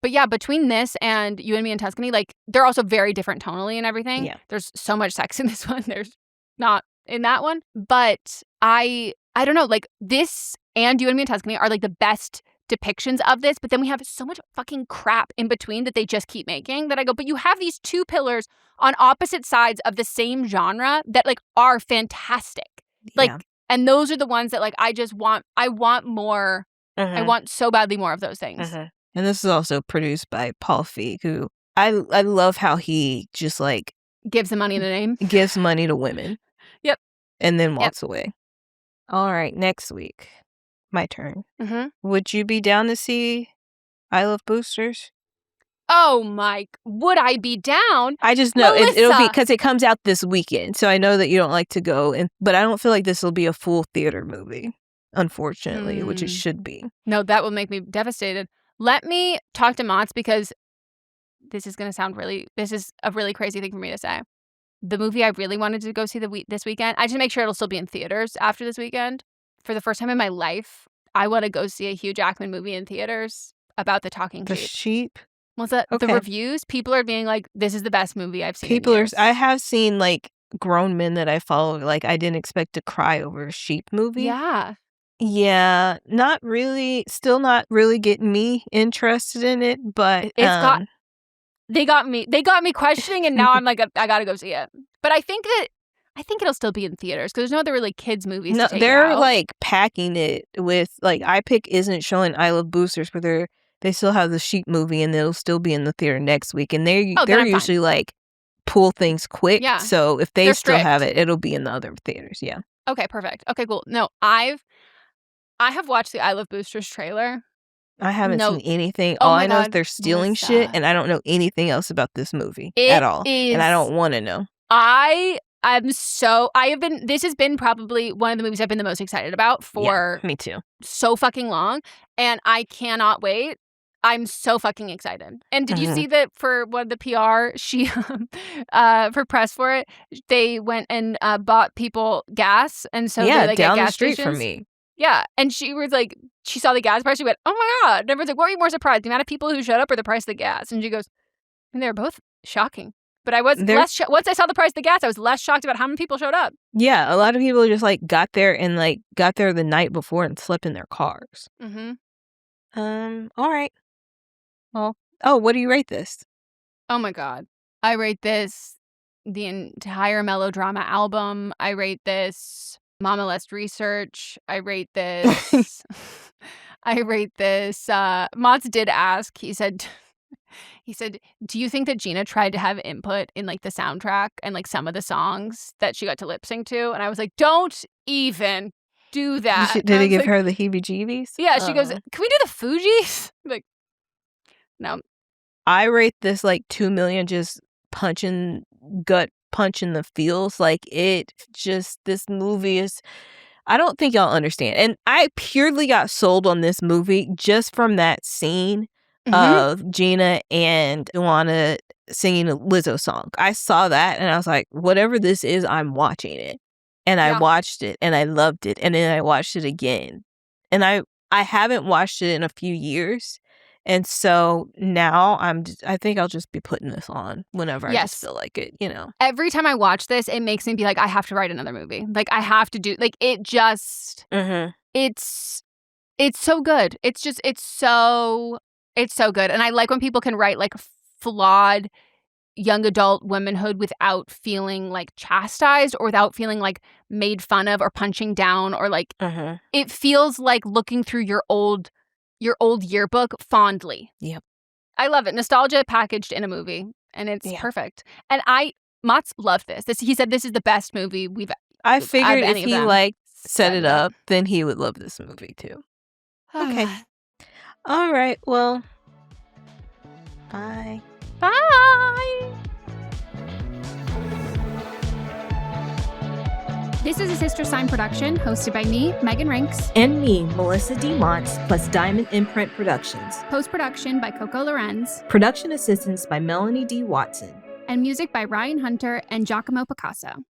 But yeah, between this and You and Me in Tuscany, like they're also very different tonally and everything. Yeah. There's so much sex in this one. There's not in that one. But I don't know, like this and You and Me in Tuscany are like the best depictions of this. But then we have so much fucking crap in between that they just keep making that I go, but you have these two pillars on opposite sides of the same genre that like are fantastic. Like, and those are the ones that like I want more. I want so badly more of those things. And this is also produced by Paul Feig, who I love how he just like gives the money the name. Gives money to women. Yep. And then walks away. All right, next week. My turn. Would you be down to see I Love Boosters? Oh my, would I be down? I just know it'll be because it comes out this weekend. So I know that you don't like to go, but I don't feel like this will be a full theater movie. Unfortunately, which it should be. No, that will make me devastated. Let me talk to Mats because this is a really crazy thing for me to say. The movie I really wanted to go see this weekend, I just make sure it'll still be in theaters after this weekend. For the first time in my life, I want to go see a Hugh Jackman movie in theaters about the talking sheep. The sheep? Was that the reviews? People are being like, this is the best movie I've seen. I have seen like grown men that I follow, like I didn't expect to cry over a sheep movie. Yeah. Yeah, not really, still not really getting me interested in it, but they got me questioning, and now I'm like, I gotta go see it. But I think it'll still be in theaters because there's no other really kids movies. No, they're like packing it with like iPic isn't showing I Love Boosters, but they still have the sheep movie, and it'll still be in the theater next week, and they're usually like pull things quick. Yeah. So if they're still strict. Have it, it'll be in the other theaters. Yeah. Okay, perfect. Okay, cool. No, I have watched the I Love Boosters trailer. I haven't seen anything. All I know is they're stealing shit, and I don't know anything else about this movie at all. And I don't want to know. This has been probably one of the movies I've been the most excited about for me too. So fucking long, and I cannot wait. I'm so fucking excited. And did you see that for one of the PR, she for press for it, they went and bought people gas, and so they like down at gas the street stations. from me. Yeah, and she was like, she saw the gas price. She went, "Oh my god!" And everyone's like, "What were you more surprised? The amount of people who showed up, or the price of the gas?" And she goes, "And they were both shocking." But I was less once I saw the price of the gas, I was less shocked about how many people showed up. Yeah, a lot of people just like got there the night before and slept in their cars. All right. Well, what do you rate this? Oh my god, I rate this the entire melodrama album. I rate this Mama Let's Research. I rate this. Mats did ask. He said, do you think that Gina tried to have input in like the soundtrack and like some of the songs that she got to lip sync to? And I was like, don't even do that. Did he give her the heebie-jeebies? Yeah, she goes, can we do the Fugees? Like, no. I rate this like 2 million just punching gut punch in the feels. Like, this movie is, I don't think y'all understand. And I purely got sold on this movie just from that scene of Gina and DeWanda singing a Lizzo song. I saw that and I was like, whatever this is, I'm watching it. And I watched it and I loved it. And then I watched it again. And I haven't watched it in a few years. And so now I think I'll just be putting this on whenever I just feel like it, Every time I watch this, it makes me be like, I have to write another movie. Like, I have to do, like, it just, it's so good. It's so good. And I like when people can write, like, flawed young adult womanhood without feeling, like, chastised or without feeling, like, made fun of or punching down or, like, it feels like looking through your old yearbook fondly. Yep. I love it. Nostalgia packaged in a movie, and it's perfect. And Mott's loved this. He said this is the best movie I figured if he set it up, then he would love this movie too. Okay. All right. Well, bye. Bye. This is a Sister Sign production hosted by me, Megan Rinks. And me, Melissa D. Montz, plus Diamond Imprint Productions. Post-production by Coco Lorenz. Production assistance by Melanie D. Watson. And music by Ryan Hunter and Giacomo Picasso.